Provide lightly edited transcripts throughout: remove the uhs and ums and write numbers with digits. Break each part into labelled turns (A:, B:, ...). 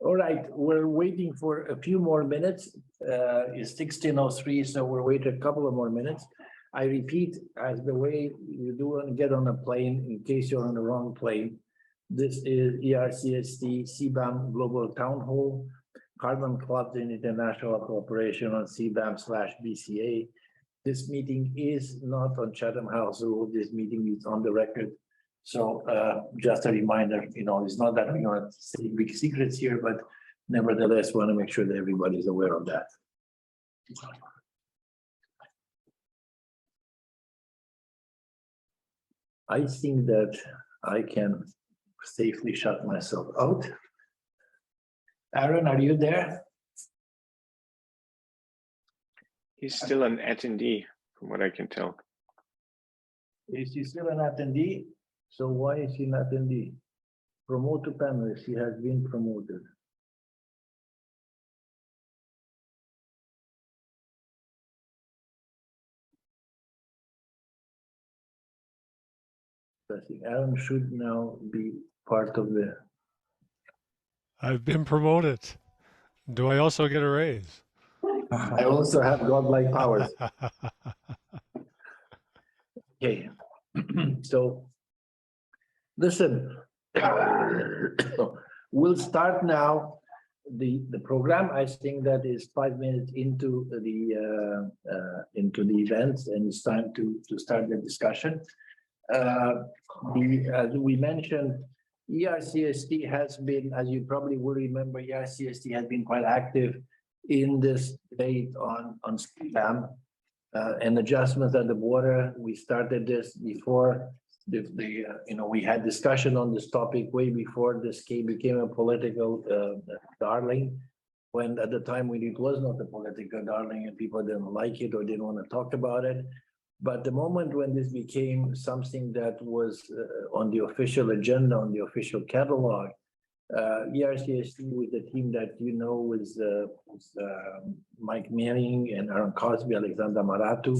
A: All right, we're waiting for a few more minutes. It's 16:03, so we'll wait a couple of more minutes. I repeat, as the way you do and get on a plane, in case you're on the wrong plane, this is ERCST CBAM Global Townhall, Carbon Clubs in International Cooperation on CBAM/BCA. This meeting is not on Chatham House rule. This meeting is on the record. So just a reminder, it's not that we're going to say big secrets here, but nevertheless, want to make sure that everybody's aware of that. I think that I can safely shut myself out. Aaron, are you there?
B: He's still an attendee, from what I can tell.
A: Is he still an attendee? So why is he an attendee? Promote to panelist. He has been promoted. I think Aaron should now be part of the.
C: I've been promoted. Do I also get a raise?
A: I also have godlike powers. Okay, so listen, we'll start now the program. I think that is 5 minutes into the events, and it's time to start the discussion. As we mentioned, ERCST has been, as you probably will remember, ERCST has been quite active in this debate on CBAM and adjustments at the border. We started this before we had discussion on this topic way before this became a political darling. When at the time when it was not a political darling and people didn't like it or didn't want to talk about it. But the moment when this became something that was on the official agenda, on the official catalog, ERCST with the team that with Mike Manning and Aaron Cosby, Alexander Maratu,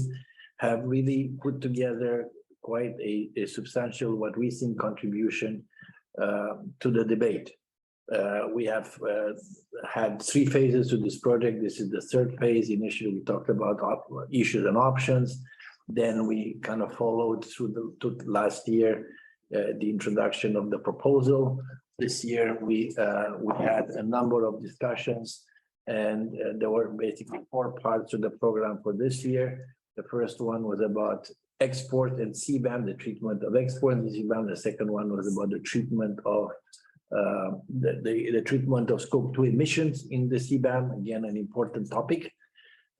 A: have really put together quite a substantial, what we think, contribution to the debate. We have had 3 phases to this project. This is the 3rd phase. Initially, we talked about issues and options. Then we kind of followed through to last year the introduction of the proposal. This year we had a number of discussions, and there were basically 4 parts to the program for this year. The first one was about export and CBAM, the treatment of export and CBAM. The second one was about the treatment of the treatment of scope 2 emissions in the CBAM. Again, an important topic,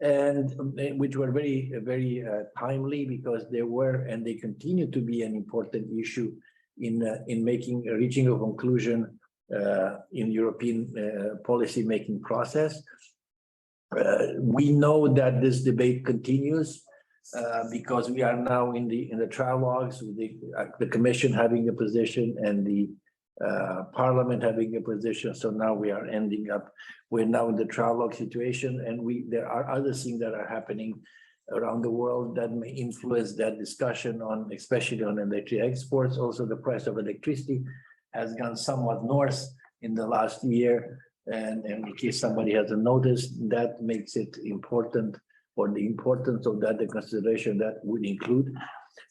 A: and which were very, very timely, because they were and they continue to be an important issue in reaching a conclusion in European policy making process. We know that this debate continues because we are now in the trilogues with the Commission having a position and the Parliament having a position. So now we're now in the trilogue situation, and there are other things that are happening around the world that may influence that discussion on, especially on electric exports. Also, the price of electricity has gone somewhat north in the last year, and in case somebody hasn't noticed, that makes it important, or the importance of that, the consideration that would include.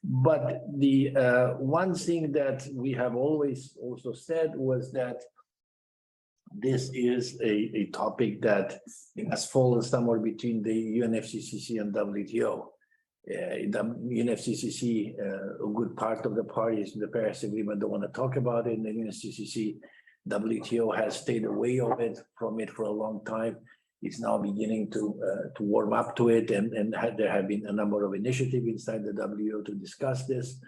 A: But the one thing that we have always also said was that this is a topic that has fallen somewhere between the UNFCCC and WTO. The UNFCCC, a good part of the parties in the Paris Agreement don't want to talk about it. And the UNFCCC, WTO has stayed away from it for a long time. It's now beginning to warm up to it, and there have been a number of initiatives inside the WTO to discuss this.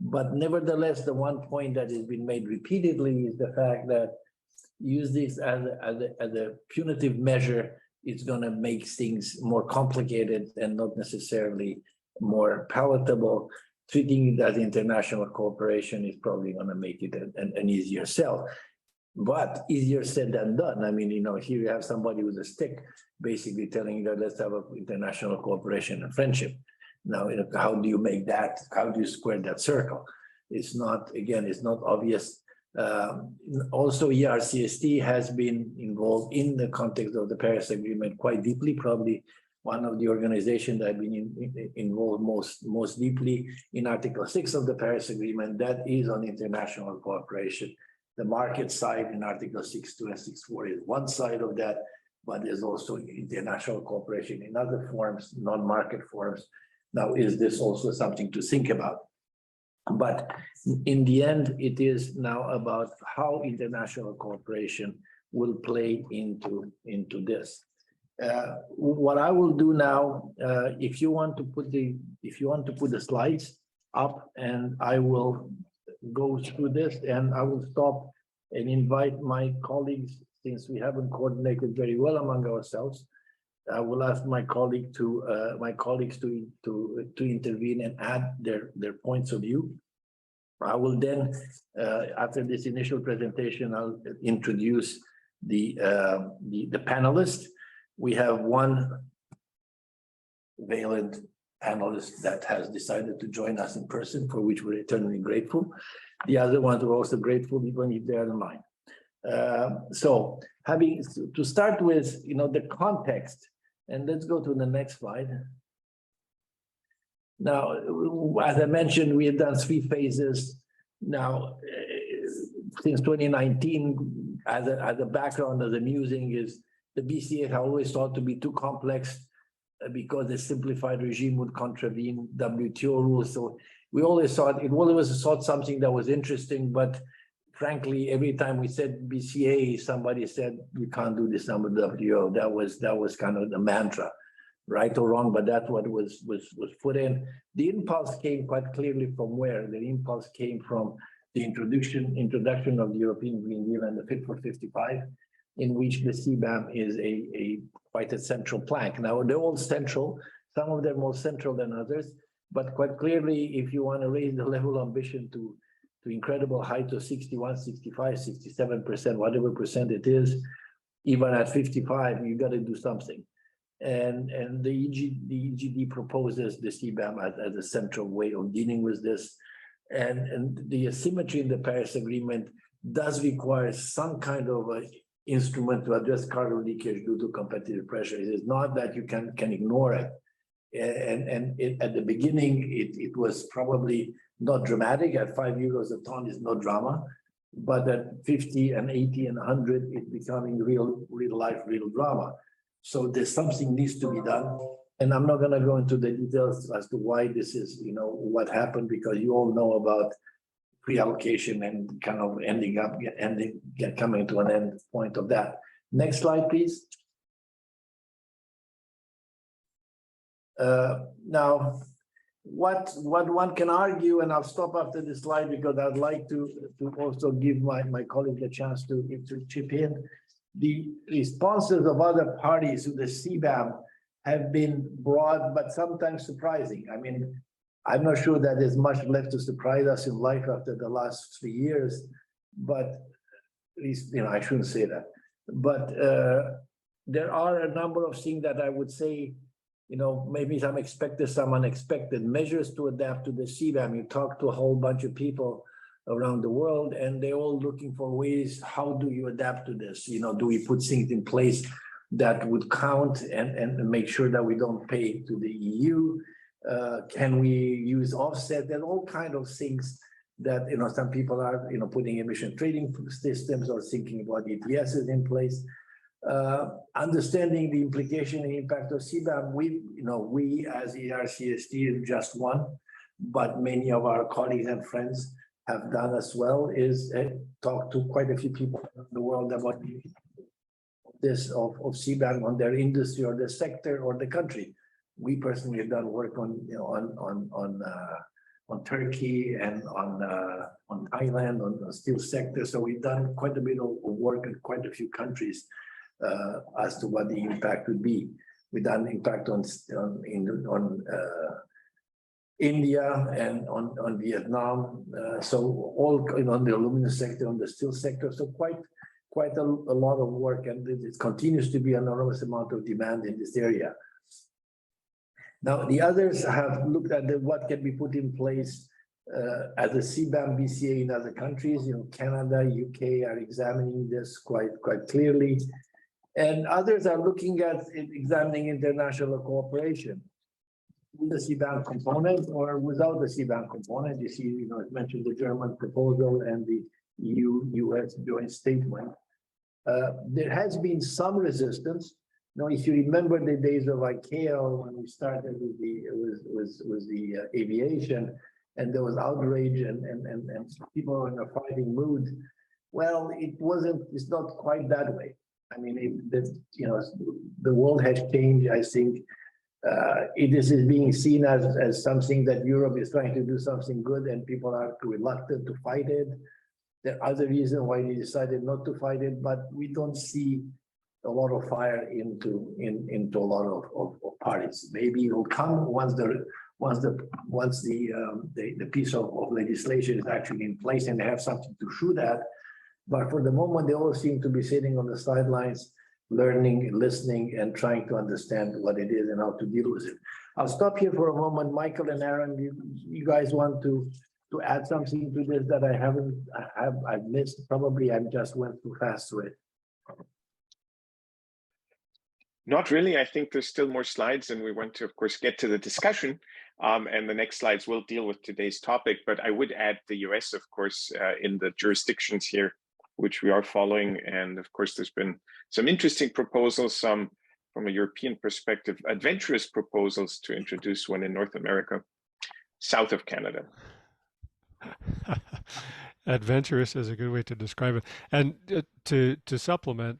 A: But nevertheless, the one point that has been made repeatedly is the fact that use this as a punitive measure, it's going to make things more complicated and not necessarily more palatable. Treating it as international cooperation is probably going to make it an easier sell. But easier said than done. I mean, here you have somebody with a stick basically telling you that let's have an international cooperation and friendship. Now, how do you make that? How do you square that circle? It's not, again, it's not obvious. Also, ERCST has been involved in the context of the Paris Agreement quite deeply, probably one of the organizations that have been involved most deeply in Article 6 of the Paris Agreement, that is on international cooperation. The market side in Article 6.2 and 6.4 is one side of that, but there's also international cooperation in other forms, non-market forms. Now, is this also something to think about? But in the end, it is now about how international cooperation will play into this. What I will do now, if you want to put the slides up, and I will go through this, and I will stop and invite my colleagues, since we haven't coordinated very well among ourselves. I will ask my colleagues to intervene and add their points of view. I will then, after this initial presentation, I'll introduce the panelists. We have one valent panelist that has decided to join us in person, for which we're eternally grateful. The other ones are also grateful, even if they are online. So, having to start with, the context, and let's go to the next slide. Now, as I mentioned, we have done 3 phases. Now, since 2019, as a background, as a musing, is the BCAs have always thought to be too complex because the simplified regime would contravene WTO rules. So we always thought something that was interesting, but frankly, every time we said BCA, somebody said we can't do this under WTO. That was kind of the mantra, right or wrong, but that's what was put in. The impulse came quite clearly from where? The impulse came from the introduction of the European Green Deal and the Fit for 55, in which the CBAM is quite a central plank. Now, they're all central, some of them more central than others, but quite clearly, if you want to raise the level of ambition to incredible height of 61, 65, 67%, whatever percent it is, even at 55, you got to do something. And the EGD proposes the CBAM as a central way of dealing with this. And the asymmetry in the Paris Agreement does require some kind of a instrument to address carbon leakage due to competitive pressure. It is not that you can ignore it. At the beginning, it was probably not dramatic. At €5 a ton is no drama, but at 50 and 80 and 100, it's becoming real life, real drama. So there's something needs to be done. And I'm not going to go into the details as to why this is, what happened, because you all know about pre-allocation and kind of coming to an end point of that. Next slide, please. Now, what one can argue, and I'll stop after this slide because I'd like to also give my colleague a chance to chip in. The responses of other parties to the CBAM have been broad, but sometimes surprising. I mean, I'm not sure that there's much left to surprise us in life after the last 3 years, but at least, I shouldn't say that. But there are a number of things that I would say, maybe some expected, some unexpected measures to adapt to the CBAM. You talk to a whole bunch of people around the world, and they're all looking for ways, how do you adapt to this? Do we put things in place that would count and make sure that we don't pay to the EU? Can we use offset? There are all kinds of things that, some people are, putting emission trading systems or thinking about ETSs in place. Understanding the implication and impact of CBAM, we as ERCST is just one, but many of our colleagues and friends have done as well, is talk to quite a few people in the world about this of CBAM on their industry or their sector or the country. We personally have done work on Turkey and on Thailand on the steel sector. So we've done quite a bit of work in quite a few countries as to what the impact would be. We've done impact on India and on Vietnam. So all on the aluminum sector, on the steel sector. So quite a lot of work, and it continues to be an enormous amount of demand in this area. Now, the others have looked at what can be put in place as a CBAM BCA in other countries. Canada, UK are examining this quite clearly, and others are looking at examining international cooperation with the CBAM component or without the CBAM component. You see, I mentioned the German proposal and the EU-US joint statement. There has been some resistance. If you remember the days of ICAO when we started with the aviation, and there was outrage and people were in a fighting mood. Well, it's not quite that way. I mean, the world has changed. I think it is being seen as something that Europe is trying to do something good, and people are reluctant to fight it. There are other reasons why they decided not to fight it, but we don't see a lot of fire into a lot of parties. Maybe it will come once the piece of legislation is actually in place and they have something to shoot at. But for the moment, they all seem to be sitting on the sidelines, learning, listening, and trying to understand what it is and how to deal with it. I'll stop here for a moment. Michael and Aaron, you guys want to add something to this that I've missed? Probably I just went too fast through it.
B: Not really. I think there's still more slides, and we want to, of course, get to the discussion. And the next slides will deal with today's topic. But I would add the US, of course, in the jurisdictions here, which we are following. And of course, there's been some interesting proposals, some from a European perspective, adventurous proposals to introduce one in North America, south of Canada.
C: Adventurous is a good way to describe it. And to supplement,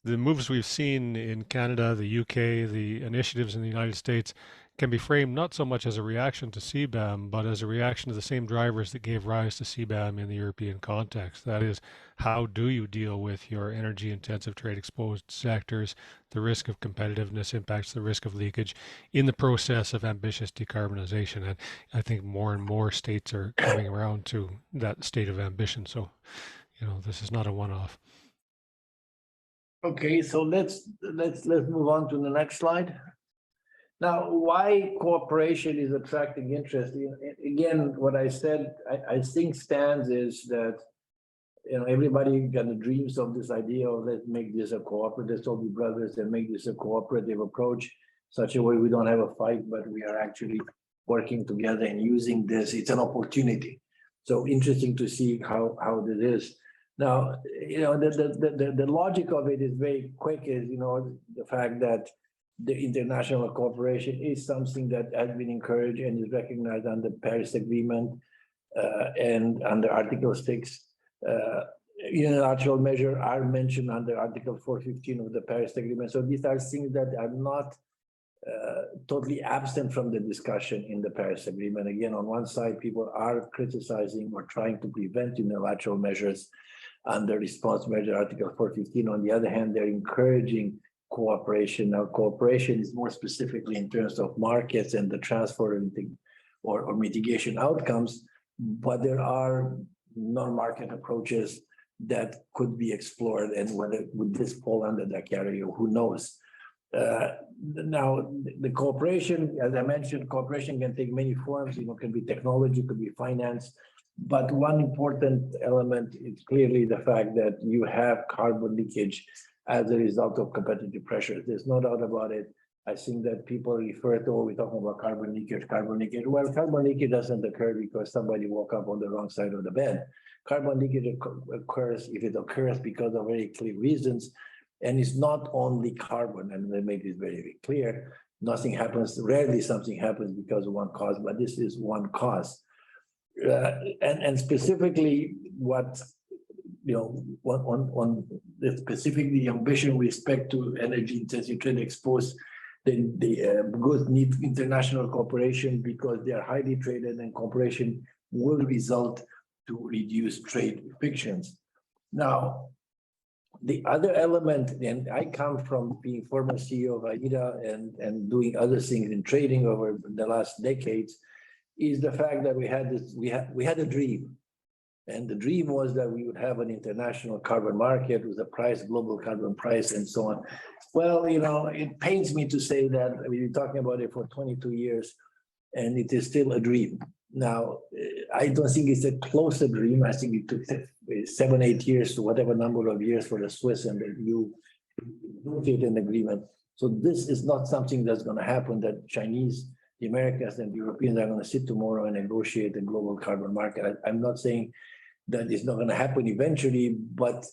C: the moves we've seen in Canada, the UK, the initiatives in the United States can be framed not so much as a reaction to CBAM, but as a reaction to the same drivers that gave rise to CBAM in the European context. That is, how do you deal with your energy-intensive trade-exposed sectors? The risk of competitiveness impacts the risk of leakage in the process of ambitious decarbonization. And I think more and more states are coming around to that state of ambition. So, this is not a one-off.
A: Okay, so let's move on to the next slide. Now, why cooperation is attracting interest? Again, what I said, I think stands is that everybody kind of dreams of this idea of let's make this a cooperative, let's all be brothers and make this a cooperative approach, such a way we don't have a fight, but we are actually working together and using this. It's an opportunity. So interesting to see how this is. Now, the logic of it is very quick, is, the fact that the international cooperation is something that has been encouraged and is recognized under the Paris Agreement and under Article 6. Unilateral measures are mentioned under Article 415 of the Paris Agreement. So these are things that are not totally absent from the discussion in the Paris Agreement. Again, on one side, people are criticizing or trying to prevent unilateral measures under response measure Article 415. On the other hand, they're encouraging cooperation. Now, cooperation is more specifically in terms of markets and the transfer or mitigation outcomes, but there are non-market approaches that could be explored, and whether would this fall under that category, who knows. Now, the cooperation, as I mentioned, cooperation can take many forms. Can be technology, could be finance, but one important element is clearly the fact that you have carbon leakage as a result of competitive pressures. There's no doubt about it. I think that people refer to, we're talking about carbon leakage. Well, carbon leakage doesn't occur because somebody woke up on the wrong side of the bed. Carbon leakage occurs if it occurs because of very clear reasons. And it's not only carbon, and they make it very, very clear. Nothing happens, rarely something happens because of one cause, but this is one cause. And specifically what, on specifically the ambition with respect to energy intensive trade exposed, the goods need international cooperation because they are highly traded, and cooperation will result to reduce trade frictions. Now, the other element, and I come from being former CEO of AIDA and doing other things in trading over the last decades, is the fact that we had a dream. And the dream was that we would have an international carbon market with a price, global carbon price, and so on. Well, it pains me to say that we've been talking about it for 22 years, and it is still a dream. Now, I don't think it's a closer dream. I think it took 7, 8 years to whatever number of years for the Swiss and the EU to negotiate an agreement. So this is not something that's going to happen, that Chinese, the Americans and the Europeans are going to sit tomorrow and negotiate a global carbon market. I'm not saying that it's not going to happen eventually, but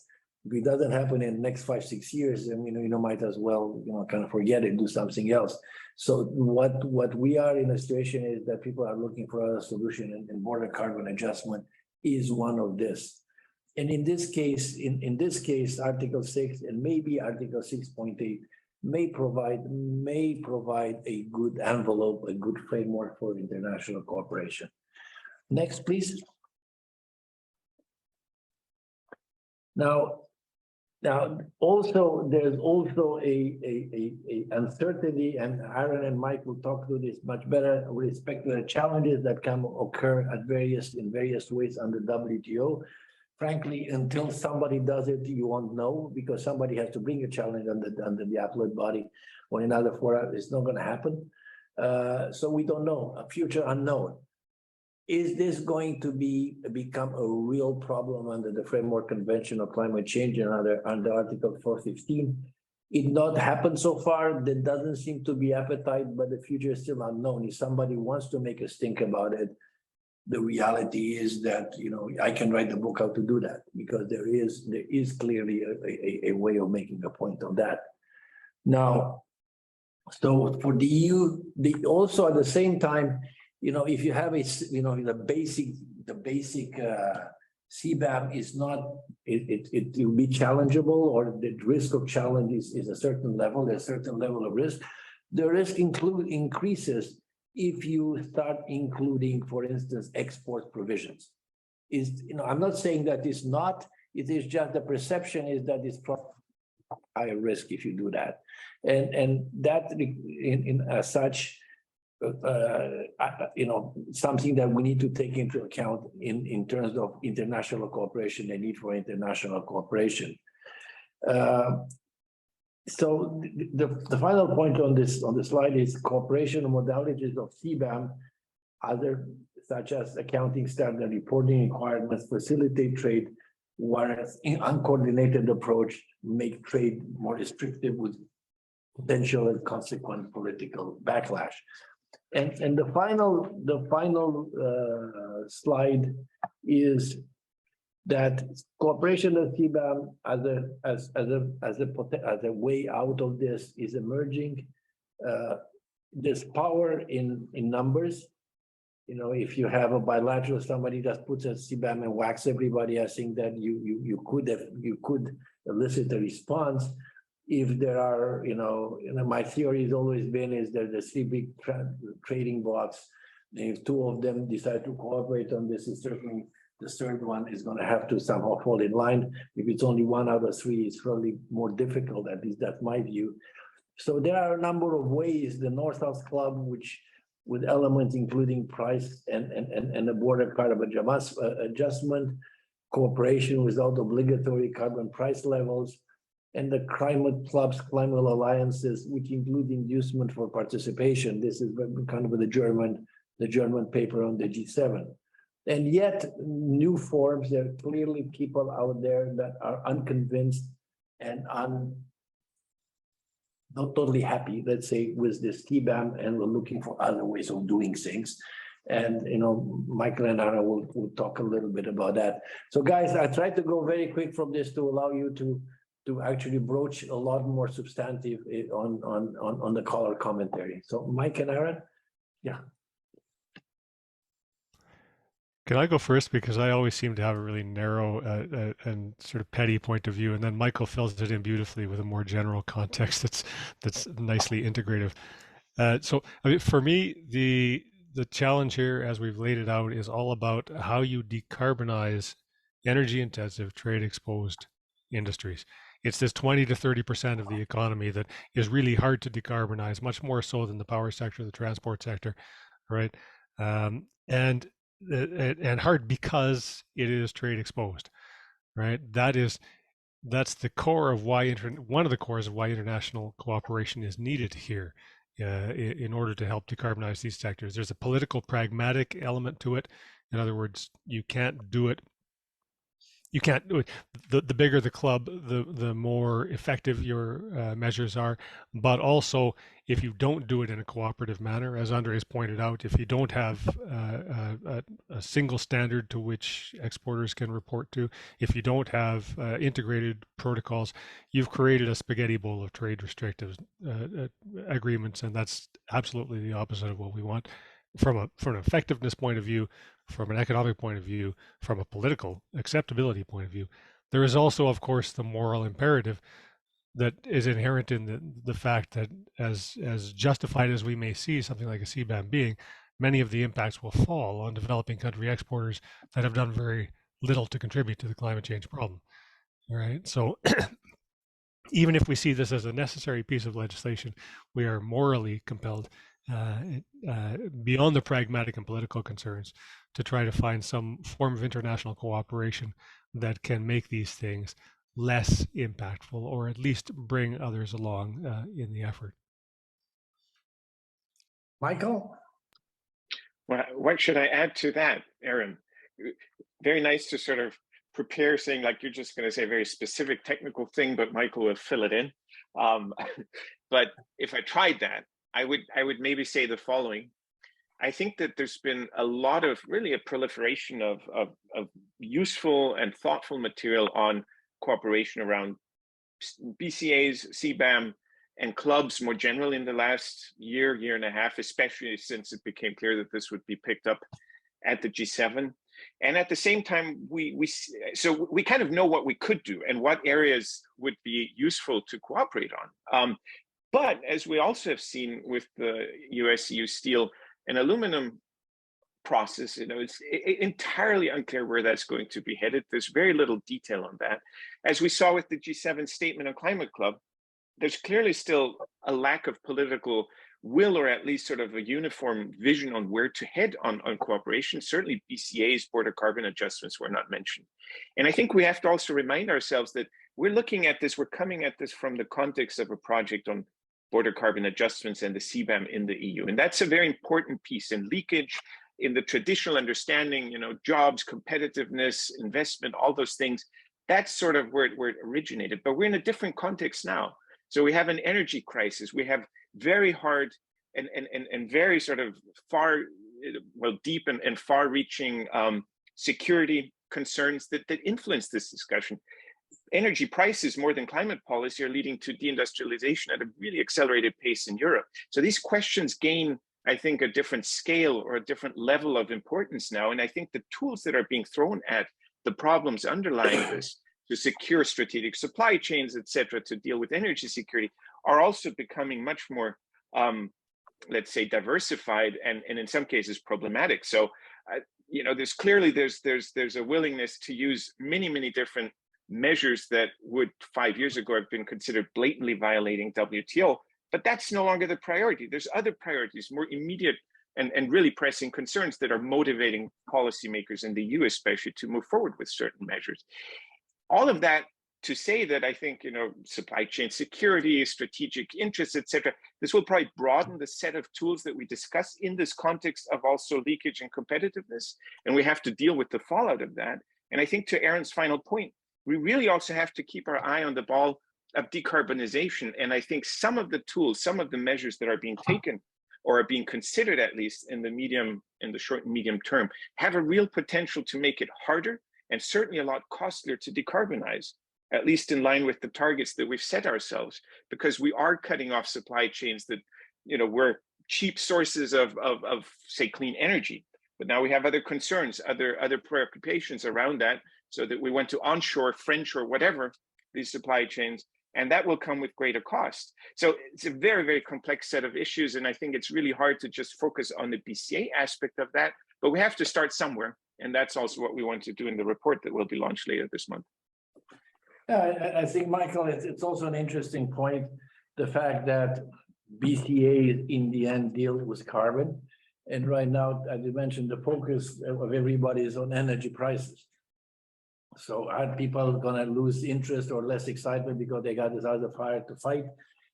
A: if it doesn't happen in the next 5, 6 years, then might as well kind of forget it, do something else. So what we are in a situation is that people are looking for a solution, and border carbon adjustment is one of this. And in this case, Article 6 and maybe Article 6.8 may provide a good envelope, a good framework for international cooperation. Next, please. Now, also, there's also a uncertainty, and Aaron and Mike will talk to this much better with respect to the challenges that can occur in various ways under WTO. Frankly, until somebody does it, you won't know, because somebody has to bring a challenge under the appellate body or in other fora. It's not going to happen. So we don't know, a future unknown. Is this going to become a real problem under the Framework Convention on Climate Change and under Article 415? It not happened so far. There doesn't seem to be appetite, but the future is still unknown. If somebody wants to make us think about it, the reality is that I can write the book how to do that, because there is clearly a way of making a point on that. Now, so for the EU, also at the same time, if you have the basic CBAM is not, it will be challengeable, or the risk of challenge is a certain level. There's a certain level of risk. The risk increases if you start including, for instance, export provisions. I'm not saying that it's not. It is just the perception is that it's higher risk if you do that, and that as such. Something that we need to take into account in terms of international cooperation, the need for international cooperation. So the final point on the slide is cooperation modalities of CBAM, such as accounting standard reporting requirements, facilitate trade, whereas uncoordinated approach make trade more restrictive with potential and consequent political backlash. And the final slide is that cooperation of CBAM as a way out of this is emerging. There's power in numbers. If you have a bilateral, somebody just puts a CBAM and whacks everybody, I think that you could elicit a response. If there are, my theory has always been is that the 3 big trading blocs, if 2 of them decide to cooperate on this, is certainly the third one is going to have to somehow fall in line. If it's only 1 out of 3, it's probably more difficult. At least that's my view. So there are a number of ways. The North-South Club, which with elements including price and the border carbon adjustment, cooperation without obligatory carbon price levels, and the climate clubs, climate alliances, which include inducement for participation. This is kind of the German paper on the G7. And yet new forms, there are clearly people out there that are unconvinced and not totally happy, let's say, with this CBAM, and we're looking for other ways of doing things. And Michael and Anna will talk a little bit about that. So guys, I tried to go very quick from this to allow you to actually broach a lot more substantive on the color commentary. So Mike and Aaron, yeah.
C: Can I go first, because I always seem to have a really narrow and sort of petty point of view, and then Michael fills it in beautifully with a more general context that's nicely integrative. So I mean, for me, the challenge here, as we've laid it out, is all about how you decarbonize energy-intensive, trade-exposed industries. It's this 20 to 30% of the economy that is really hard to decarbonize, much more so than the power sector, the transport sector, right? And hard because it is trade exposed, right? That's the core of why one of the cores of why international cooperation is needed here, in order to help decarbonize these sectors. There's a political pragmatic element to it. In other words, you can't do it. You can't do it. The bigger the club, the more effective your measures are. But also, if you don't do it in a cooperative manner, as Andres pointed out, if you don't have a single standard to which exporters can report to, if you don't have integrated protocols, you've created a spaghetti bowl of trade restrictive agreements, and that's absolutely the opposite of what we want. From an effectiveness point of view, from an economic point of view, from a political acceptability point of view, there is also, of course, the moral imperative that is inherent in the fact that as justified as we may see something like a CBAM being, many of the impacts will fall on developing country exporters that have done very little to contribute to the climate change problem. All right, so even if we see this as a necessary piece of legislation, we are morally compelled, beyond the pragmatic and political concerns, to try to find some form of international cooperation that can make these things less impactful, or at least bring others along in the effort.
A: Michael?
B: Well, what should I add to that, Aaron? Very nice to sort of prepare saying like you're just going to say a very specific technical thing, but Michael will fill it in. But if I tried that, I would maybe say the following. I think that there's been a lot of really a proliferation of useful and thoughtful material on cooperation around BCAs, CBAM, and clubs more generally in the last year and a half, especially since it became clear that this would be picked up at the G7. And at the same time, we kind of know what we could do and what areas would be useful to cooperate on. But as we also have seen with the US-EU steel and aluminum process, it's entirely unclear where that's going to be headed. There's very little detail on that. As we saw with the G7 statement on Climate Club, there's clearly still a lack of political will, or at least sort of a uniform vision on where to head on cooperation. Certainly BCAs, border carbon adjustments, were not mentioned. And I think we have to also remind ourselves that we're looking at this, we're coming at this from the context of a project on border carbon adjustments and the CBAM in the EU. And that's a very important piece. And leakage in the traditional understanding, jobs, competitiveness, investment, all those things, that's sort of where it originated. But we're in a different context now. So we have an energy crisis. We have very hard and very sort of deep and far-reaching security concerns that influence this discussion. Energy prices more than climate policy are leading to deindustrialization at a really accelerated pace in Europe. So these questions gain, I think, a different scale or a different level of importance now. And I think the tools that are being thrown at the problems underlying this, to secure strategic supply chains, et cetera, to deal with energy security, are also becoming much more, let's say, diversified and in some cases problematic. So, there's clearly there's a willingness to use many different measures that would 5 years ago have been considered blatantly violating WTO, but that's no longer the priority. There's other priorities, more immediate and really pressing concerns that are motivating policymakers in the EU, especially, to move forward with certain measures. All of that to say that I think, supply chain security, strategic interests, et cetera, this will probably broaden the set of tools that we discuss in this context of also leakage and competitiveness. And we have to deal with the fallout of that. And I think to Aaron's final point, we really also have to keep our eye on the ball of decarbonization. And I think some of the tools, some of the measures that are being taken or are being considered, at least in the short and medium term, have a real potential to make it harder and certainly a lot costlier to decarbonize, at least in line with the targets that we've set ourselves, because we are cutting off supply chains that, were cheap sources of say, clean energy. But now we have other concerns, other preoccupations around that, so that we went to onshore, friendshore, whatever, these supply chains, and that will come with greater cost. So it's a very, very complex set of issues, and I think it's really hard to just focus on the BCA aspect of that, but we have to start somewhere, and that's also what we want to do in the report that will be launched later this month.
A: Yeah, I think, Michael, it's also an interesting point, the fact that BCA in the end deal with carbon. And right now, as you mentioned, the focus of everybody is on energy prices. So are people going to lose interest or less excitement because they got this other fire to fight?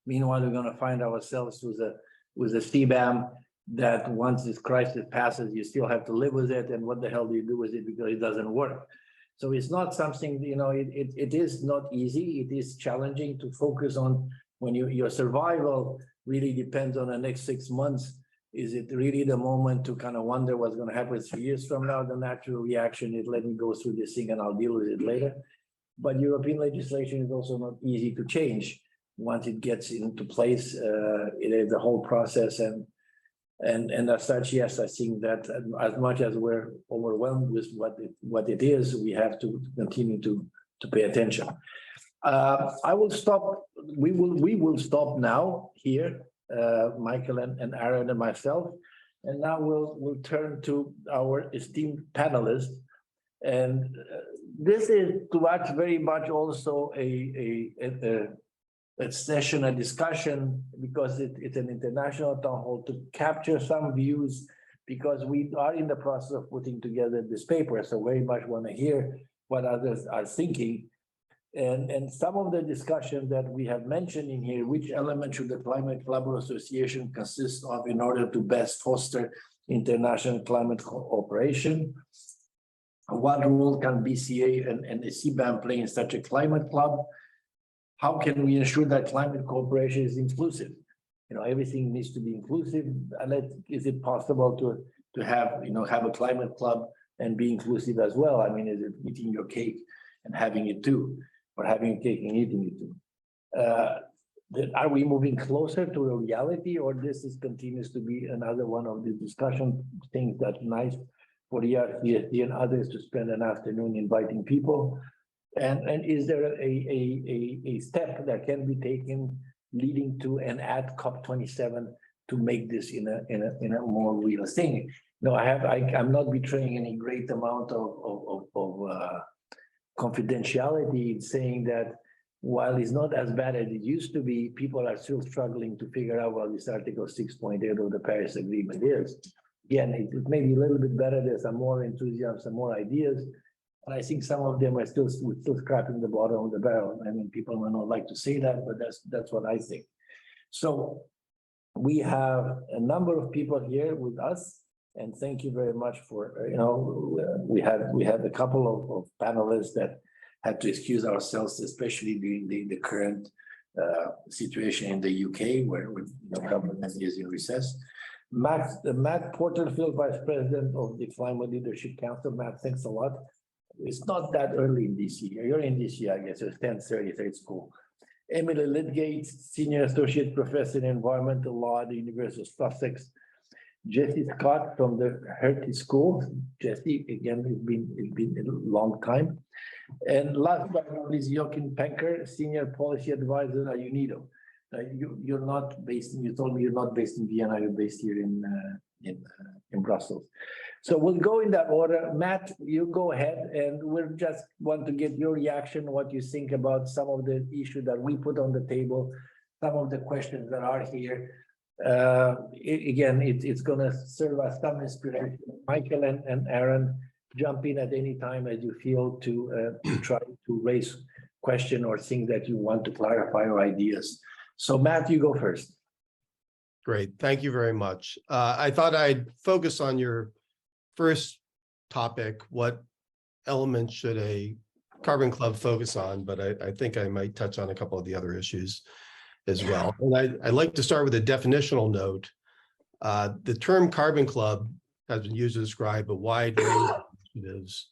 A: Meanwhile, we're going to find ourselves with a with the CBAM, that once this crisis passes, you still have to live with it, and what the hell do you do with it because it doesn't work? So it's not something, it is not easy. It is challenging to focus on when your survival really depends on the next 6 months. Is it really the moment to kind of wonder what's going to happen 3 years from now? The natural reaction is, let me go through this thing and I'll deal with it later. But European legislation is also not easy to change once it gets into place. It is a whole process, and as such, yes, I think that as much as we're overwhelmed with what it is, we have to continue to pay attention. I will stop. We will stop now here, Michael and Aaron and myself, and now we'll turn to our esteemed panelists. And this is to us very much also a session, a discussion, because it's an international town hall to capture some views, because we are in the process of putting together this paper. So very much want to hear what others are thinking. And some of the discussion that we have mentioned in here, which element should the Climate Club Association consist of in order to best foster international climate cooperation? What role can BCA and the CBAM play in such a climate club? How can we ensure that climate cooperation is inclusive? Everything needs to be inclusive. Is it possible to have a climate club and be inclusive as well? I mean, is it eating your cake and having it too, or having a cake and eating it too? Are we moving closer to a reality, or this continues to be another one of the discussion things that's nice for the ERCST and others to spend an afternoon inviting people? And is there a step that can be taken leading to and at COP27 to make this in a more real thing? No, I'm not betraying any great amount of confidentiality in saying that while it's not as bad as it used to be, people are still struggling to figure out what this Article 6.8 of the Paris Agreement is. Again, it may be a little bit better. There's some more enthusiasm, some more ideas. And I think some of them are still scraping the bottom of the barrel. I mean, people may not like to say that, but that's what I think. So we have a number of people here with us, and thank you very much for, we had a couple of panelists that had to excuse ourselves, especially during the current situation in the UK, where the government is in recess. Matt Porterfield, Vice President of the Climate Leadership Council. Matt, thanks a lot. It's not that early in DC. You're in DC, I guess. It's 10:30, so it's cool. Emily Lidgate, Senior Associate Professor in Environmental Law at the University of Sussex. Jesse Scott from the Hertie School. Jesse, again, it's been a long time. And last but not least, Joachim Penker, Senior Policy Advisor at UNIDO. You're not based in, you told me you're not based in Vienna, you're based here in Brussels. So we'll go in that order. Matt, you go ahead, and we'll just want to get your reaction, what you think about some of the issues that we put on the table, some of the questions that are here. Again, it's going to serve as some inspiration. Michael and Aaron, jump in at any time as you feel to try to raise question or things that you want to clarify or ideas. So Matt, you go first.
D: Great, thank you very much. I thought I'd focus on your first topic, what elements should a carbon club focus on, but I think I might touch on a couple of the other issues as well. And I'd like to start with a definitional note. The term carbon club has been used to describe a wide range of initiatives,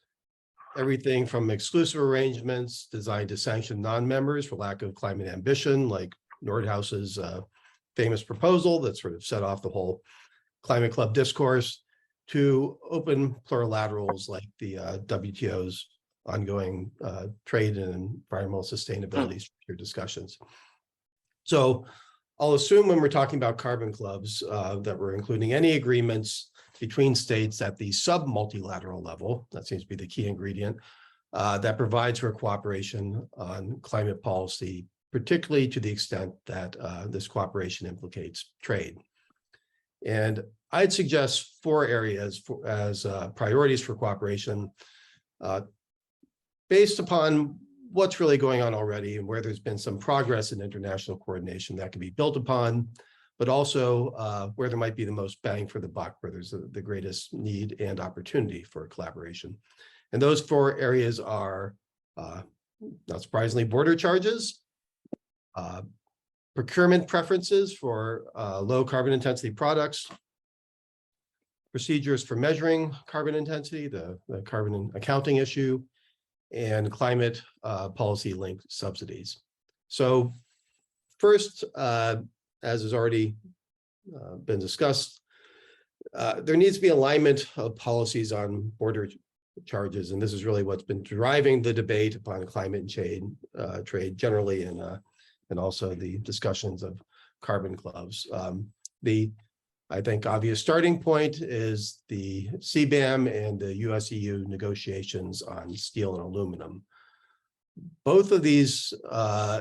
D: everything from exclusive arrangements designed to sanction non-members for lack of climate ambition, like Nordhaus's famous proposal that sort of set off the whole climate club discourse, to open plurilaterals like the WTO's ongoing trade and environmental sustainability discussions. So I'll assume when we're talking about carbon clubs that we're including any agreements between states at the sub-multilateral level, that seems to be the key ingredient, that provides for cooperation on climate policy, particularly to the extent that this cooperation implicates trade. And I'd suggest 4 areas as priorities for cooperation based upon what's really going on already and where there's been some progress in international coordination that can be built upon. but also where there might be the most bang for the buck, where there's the greatest need and opportunity for collaboration. And those 4 areas are, not surprisingly, border charges, procurement preferences for low carbon intensity products, procedures for measuring carbon intensity, the carbon accounting issue, and climate policy linked subsidies. So first, as has already been discussed, there needs to be alignment of policies on border charges, and this is really what's been driving the debate upon climate change trade generally, and also the discussions of carbon clubs. I think obvious starting point is the CBAM and the US-EU negotiations on steel and aluminum. Both of these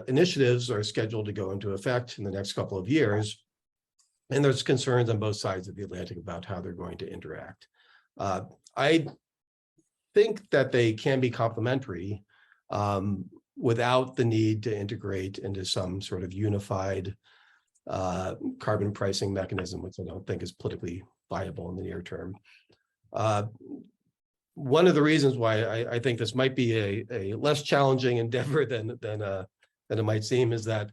D: initiatives are scheduled to go into effect in the next couple of years, and there's concerns on both sides of the Atlantic about how they're going to interact. I think that they can be complementary without the need to integrate into some sort of unified carbon pricing mechanism, which I don't think is politically viable in the near term. One of the reasons why I think this might be a less challenging endeavor than it might seem is that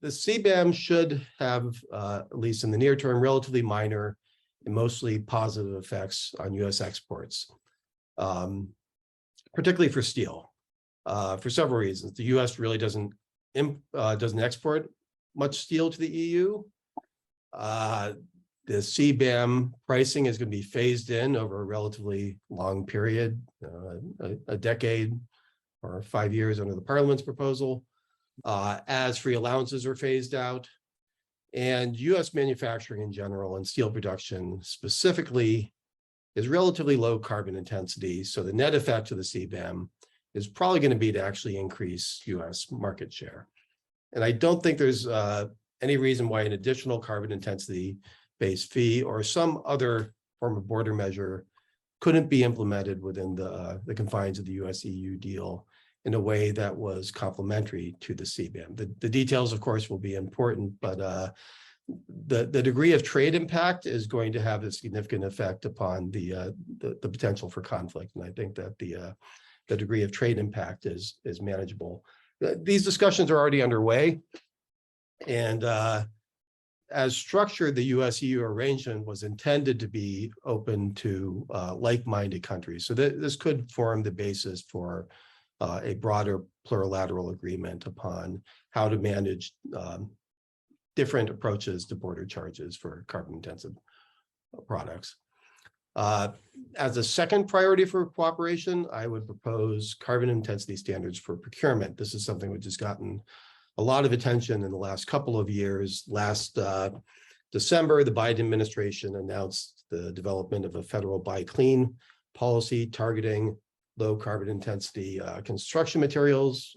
D: the CBAM should have, at least in the near term, relatively minor and mostly positive effects on U.S. exports, particularly for steel, for several reasons. The U.S. really doesn't export much steel to the EU. The CBAM pricing is going to be phased in over a relatively long period, a decade or 5 years under the Parliament's proposal, as free allowances are phased out. And US manufacturing in general and steel production specifically is relatively low carbon intensity. So the net effect of the CBAM is probably going to be to actually increase US market share. And I don't think there's any reason why an additional carbon intensity based fee or some other form of border measure couldn't be implemented within the confines of the US-EU deal in a way that was complementary to the CBAM. The details, of course, will be important, but the degree of trade impact is going to have a significant effect upon the potential for conflict. And I think that the degree of trade impact is manageable. These discussions are already underway, and as structured, the US-EU arrangement was intended to be open to like-minded countries. So this could form the basis for a broader plurilateral agreement upon how to manage different approaches to border charges for carbon-intensive products. As a second priority for cooperation, I would propose carbon intensity standards for procurement. This is something which has gotten a lot of attention in the last couple of years. Last December, the Biden administration announced the development of a federal Buy Clean policy targeting low carbon intensity construction materials,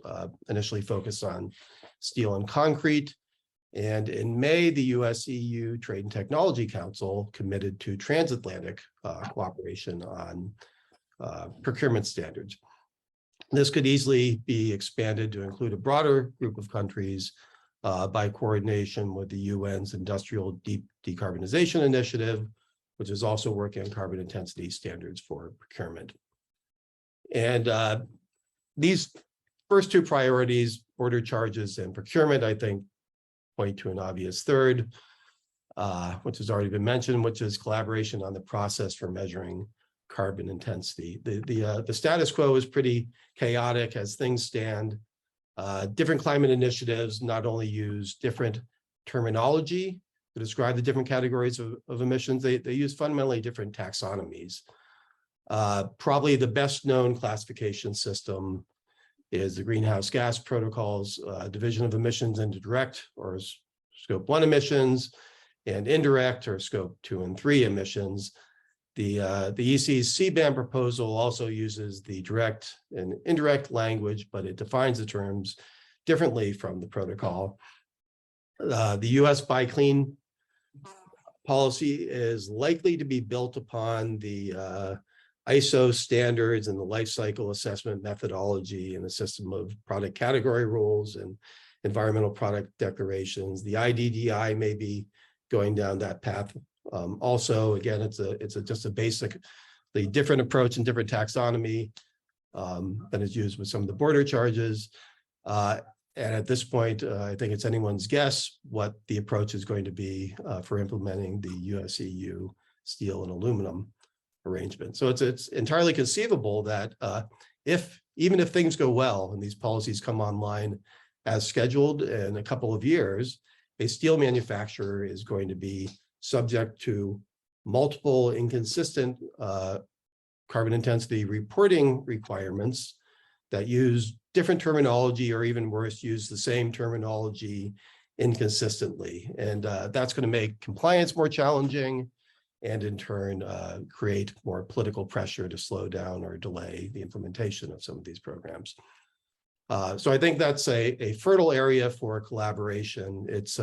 D: initially focused on steel and concrete. And in May, the US-EU Trade and Technology Council committed to transatlantic cooperation on procurement standards. This could easily be expanded to include a broader group of countries by coordination with the UN's Industrial Decarbonization Initiative, which is also working on carbon intensity standards for procurement. And these first two priorities, border charges and procurement, I think point to an obvious third, which has already been mentioned, which is collaboration on the process for measuring carbon intensity. The status quo is pretty chaotic as things stand. Different climate initiatives not only use different terminology to describe the different categories of emissions, they use fundamentally different taxonomies. Probably the best known classification system is the Greenhouse Gas Protocol's division of emissions into direct or scope 1 emissions and indirect or scope 2 and 3 emissions. The EC's CBAM proposal also uses the direct and indirect language, but it defines the terms differently from the protocol. The US Buy Clean policy is likely to be built upon the ISO standards and the life cycle assessment methodology and the system of product category rules and environmental product declarations. The IDDI may be going down that path. Also, again, it's just a basically different approach and different taxonomy that is used with some of the border charges. And at this point, I think it's anyone's guess what the approach is going to be for implementing the US-EU steel and aluminum arrangement. So it's entirely conceivable that even if things go well and these policies come online as scheduled in a couple of years, a steel manufacturer is going to be subject to multiple inconsistent carbon intensity reporting requirements that use different terminology, or even worse, use the same terminology inconsistently. And that's going to make compliance more challenging and in turn create more political pressure to slow down or delay the implementation of some of these programs. So I think that's a fertile area for collaboration. It's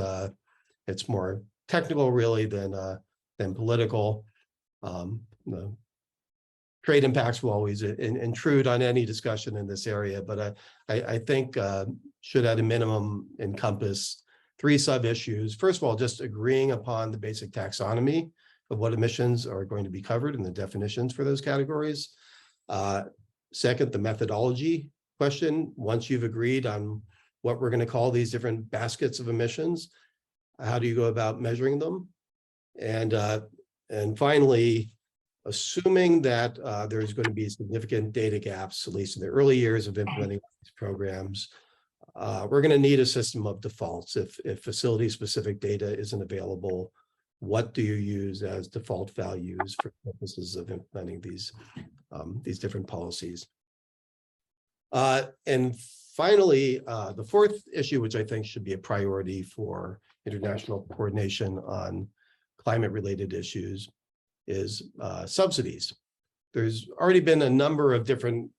D: more technical really than political. The trade impacts will always intrude on any discussion in this area, but I think should at a minimum encompass 3 sub-issues. First of all, just agreeing upon the basic taxonomy of what emissions are going to be covered and the definitions for those categories. Second, the methodology question. Once you've agreed on what we're going to call these different baskets of emissions, how do you go about measuring them? And finally, assuming that there's going to be significant data gaps, at least in the early years of implementing these programs, we're going to need a system of defaults. If facility-specific data isn't available, what do you use as default values for purposes of implementing these different policies? And finally, the fourth issue, which I think should be a priority for international coordination on climate-related issues, is subsidies. There's already been a number of different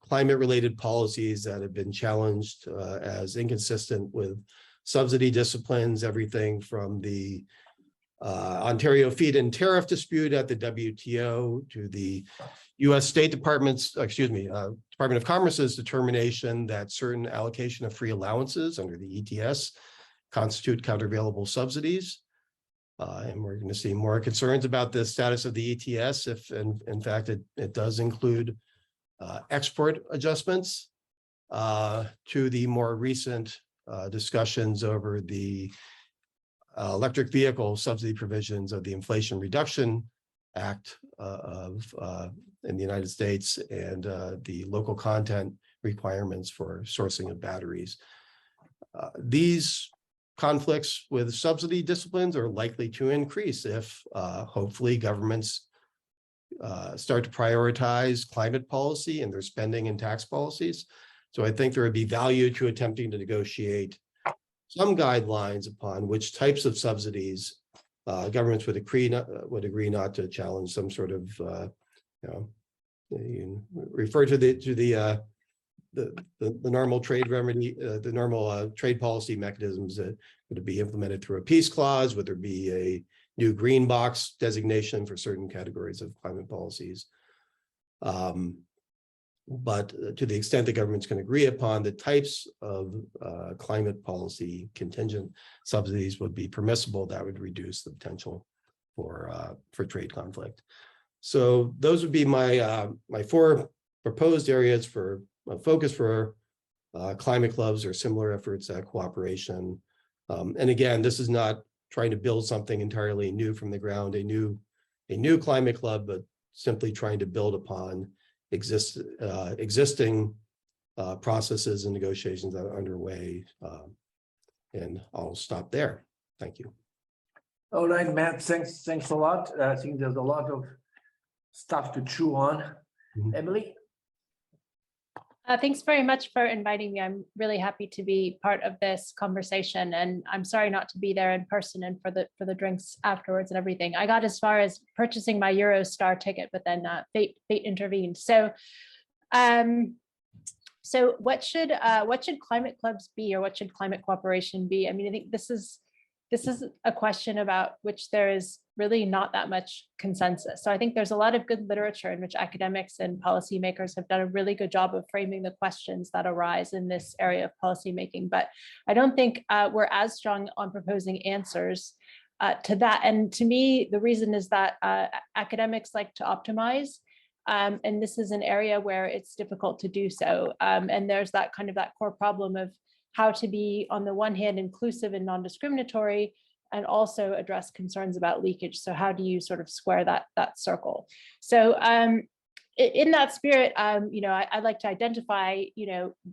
D: climate-related policies that have been challenged as inconsistent with subsidy disciplines, everything from the Ontario feed-in tariff dispute at the WTO to the U.S. Department of Commerce's determination that certain allocation of free allowances under the ETS constitute countervailable subsidies. And we're going to see more concerns about the status of the ETS if, in fact, it does include export adjustments to the more recent discussions over the electric vehicle subsidy provisions of the Inflation Reduction Act in the United States and the local content requirements for sourcing of batteries. These conflicts with subsidy disciplines are likely to increase if hopefully governments start to prioritize climate policy in their spending and tax policies. So I think there would be value to attempting to negotiate some guidelines upon which types of subsidies governments would agree not to challenge some sort of you refer to the normal trade remedy, the normal trade policy mechanisms that would be implemented through a peace clause. Would there be a new green box designation for certain categories of climate policies? But to the extent the governments can agree upon the types of climate policy contingent subsidies would be permissible, that would reduce the potential for trade conflict. So those would be my my 4 proposed areas for focus for climate clubs or similar efforts at cooperation. And again, this is not trying to build something entirely new from the ground, a new climate club, but simply trying to build upon existing processes and negotiations that are underway. And I'll stop there. Thank you.
A: All right, Matt, thanks a lot. I think there's a lot of stuff to chew on. Emily?
E: Thanks very much for inviting me. I'm really happy to be part of this conversation, and I'm sorry not to be there in person and for the drinks afterwards and everything. I got as far as purchasing my Eurostar ticket, but then fate intervened. So, so what should climate clubs be, or what should climate cooperation be? I mean, I think this is a question about which there is really not that much consensus. So I think there's a lot of good literature in which academics and policymakers have done a really good job of framing the questions that arise in this area of policymaking. But I don't think we're as strong on proposing answers to that. And to me, the reason is that academics like to optimize. And this is an area where it's difficult to do so. And there's that kind of that core problem of how to be, on the one hand, inclusive and non-discriminatory, and also address concerns about leakage. So how do you sort of square that circle? So in that spirit, I'd like to identify,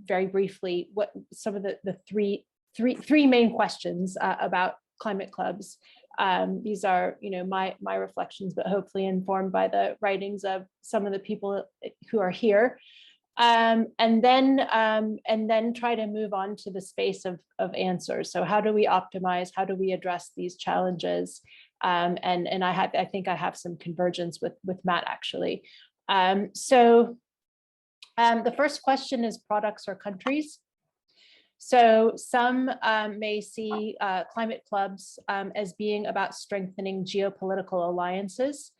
E: very briefly what some of the three main questions about climate clubs. These are, my reflections, but hopefully informed by the writings of some of the people who are here. And then try to move on to the space of answers. So how do we optimize? How do we address these challenges? And I think I have some convergence with Matt, actually. So the first question is products or countries. So some may see climate clubs as being about strengthening geopolitical alliances.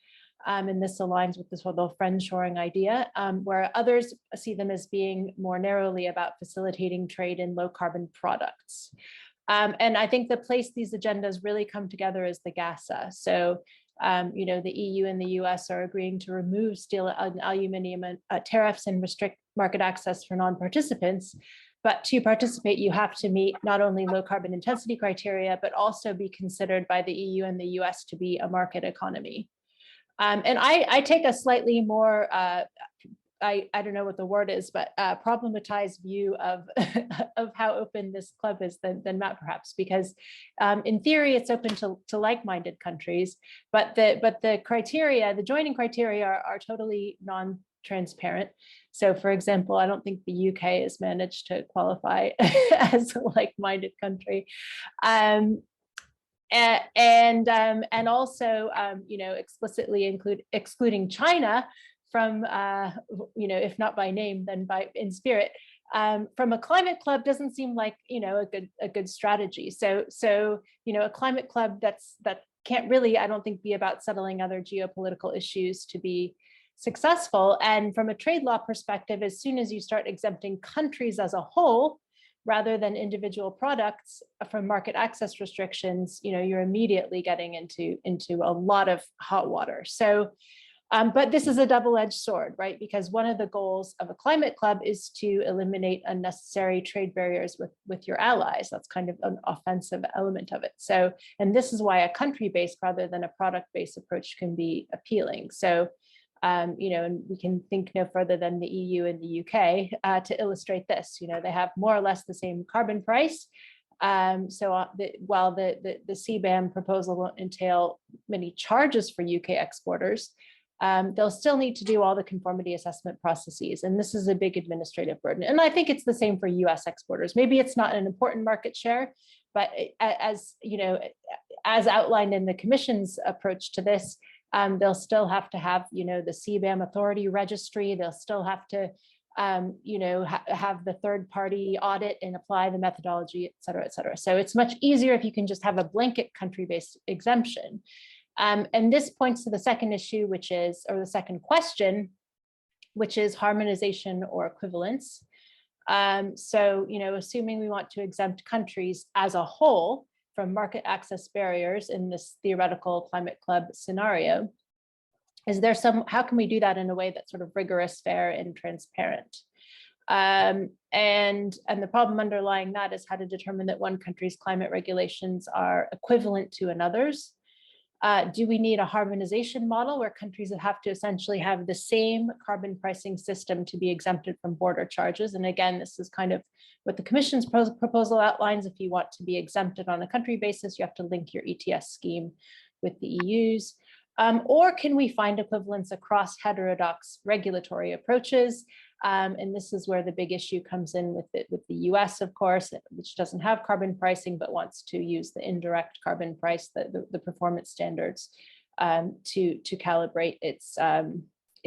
E: And this aligns with this whole friendshoring idea, where others see them as being more narrowly about facilitating trade in low carbon products. And I think the place these agendas really come together is the GASA. So, the EU and the US are agreeing to remove steel and aluminum tariffs and restrict market access for non-participants. But to participate, you have to meet not only low carbon intensity criteria, but also be considered by the EU and the US to be a market economy. And I take a slightly more, I don't know what the word is, but problematized view of, of how open this club is than Matt, perhaps, because in theory, it's open to like-minded countries, but the criteria, the joining criteria are totally non-transparent. So for example, I don't think the UK has managed to qualify as a like-minded country. And also, explicitly excluding China from, if not by name, then in spirit, from a climate club doesn't seem like, a good strategy. So, a climate club that can't really, I don't think, be about settling other geopolitical issues to be successful. And from a trade law perspective, as soon as you start exempting countries as a whole, rather than individual products from market access restrictions, you're immediately getting into a lot of hot water. So, but this is a double-edged sword, right? Because one of the goals of a climate club is to eliminate unnecessary trade barriers with your allies. That's kind of an offensive element of it. So, and this is why a country-based rather than a product-based approach can be appealing. So, and we can think no further than the EU and the UK to illustrate this. They have more or less the same carbon price. So while the CBAM proposal won't entail many charges for UK exporters, they'll still need to do all the conformity assessment processes. And this is a big administrative burden. And I think it's the same for US exporters. Maybe it's not an important market share, but as outlined in the Commission's approach to this, they'll still have to have, the CBAM authority registry. They'll still have to, have the third party audit and apply the methodology, et cetera, et cetera. So it's much easier if you can just have a blanket country-based exemption. And this points to the second issue, or the second question, which is harmonization or equivalence. So, assuming we want to exempt countries as a whole from market access barriers in this theoretical climate club scenario, how can we do that in a way that's sort of rigorous, fair, and transparent? And the problem underlying that is how to determine that one country's climate regulations are equivalent to another's. Do we need a harmonization model where countries that have to essentially have the same carbon pricing system to be exempted from border charges? And again, this is kind of what the Commission's proposal outlines. If you want to be exempted on a country basis, you have to link your ETS scheme with the EU's. Or can we find equivalence across heterodox regulatory approaches? And this is where the big issue comes in with the US, of course, which doesn't have carbon pricing, but wants to use the indirect carbon price, the performance standards, to calibrate its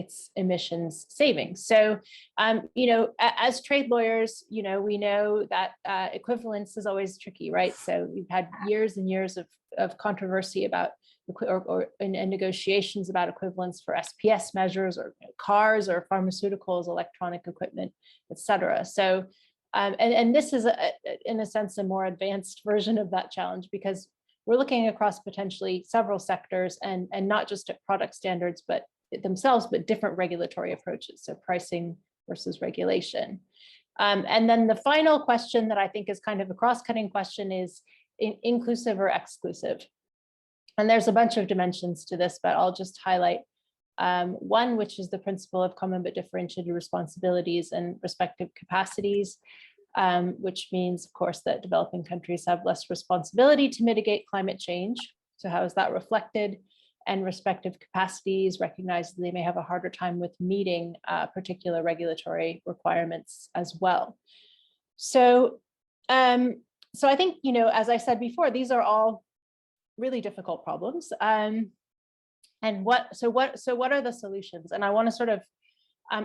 E: its emissions savings. So, as trade lawyers, we know that equivalence is always tricky, right? So we've had years and years of controversy about and negotiations about equivalence for SPS measures or cars or pharmaceuticals, electronic equipment, et cetera. So, and this is, in a sense, a more advanced version of that challenge, because we're looking across potentially several sectors and not just at product standards, but themselves, but different regulatory approaches. So pricing versus regulation. And then the final question that I think is kind of a cross-cutting question is inclusive or exclusive. And there's a bunch of dimensions to this, but I'll just highlight one, which is the principle of common but differentiated responsibilities and respective capacities, which means, of course, that developing countries have less responsibility to mitigate climate change. So how is that reflected? And respective capacities recognize that they may have a harder time with meeting particular regulatory requirements as well. So, so I think, as I said before, these are all really difficult problems. And what are the solutions? And I want to sort of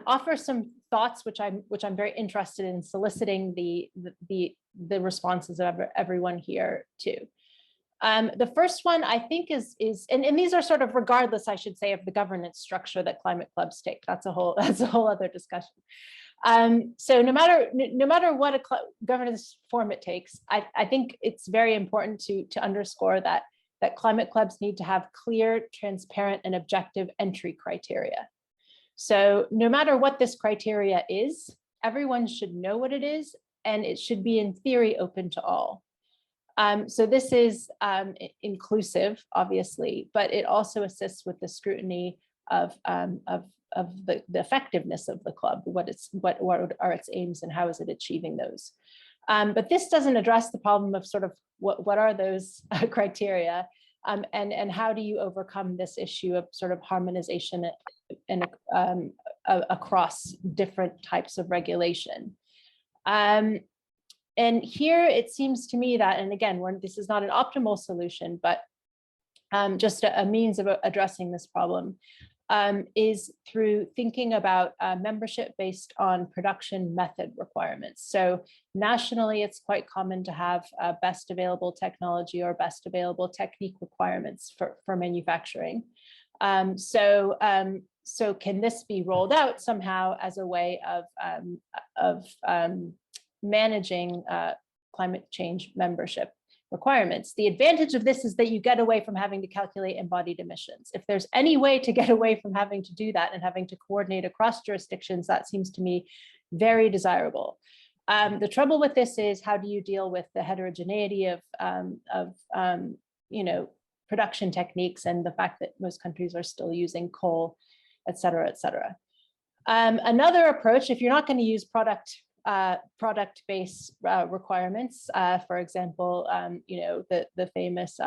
E: offer some thoughts, which I'm very interested in soliciting the responses of everyone here too. The first one I think is and these are sort of regardless, I should say, of the governance structure that climate clubs take. That's a whole other discussion. So no matter what a governance form it takes, I think it's very important to underscore that climate clubs need to have clear, transparent, and objective entry criteria. So no matter what this criteria is, everyone should know what it is, and it should be in theory open to all. So this is inclusive, obviously, but it also assists with the scrutiny of the effectiveness of the club. What are its aims and how is it achieving those? But this doesn't address the problem of sort of what are those criteria, and how do you overcome this issue of sort of harmonization and across different types of regulation. And here it seems to me that, and again, this is not an optimal solution, but just a means of addressing this problem, is through thinking about membership based on production method requirements. So nationally, it's quite common to have best available technology or best available technique requirements for manufacturing. So can this be rolled out somehow as a way of managing climate change membership requirements? The advantage of this is that you get away from having to calculate embodied emissions. If there's any way to get away from having to do that and having to coordinate across jurisdictions, that seems to me very desirable. The trouble with this is, how do you deal with the heterogeneity of production techniques and the fact that most countries are still using coal, et cetera, et cetera. Another approach, if you're not going to use product-based requirements, for example, the famous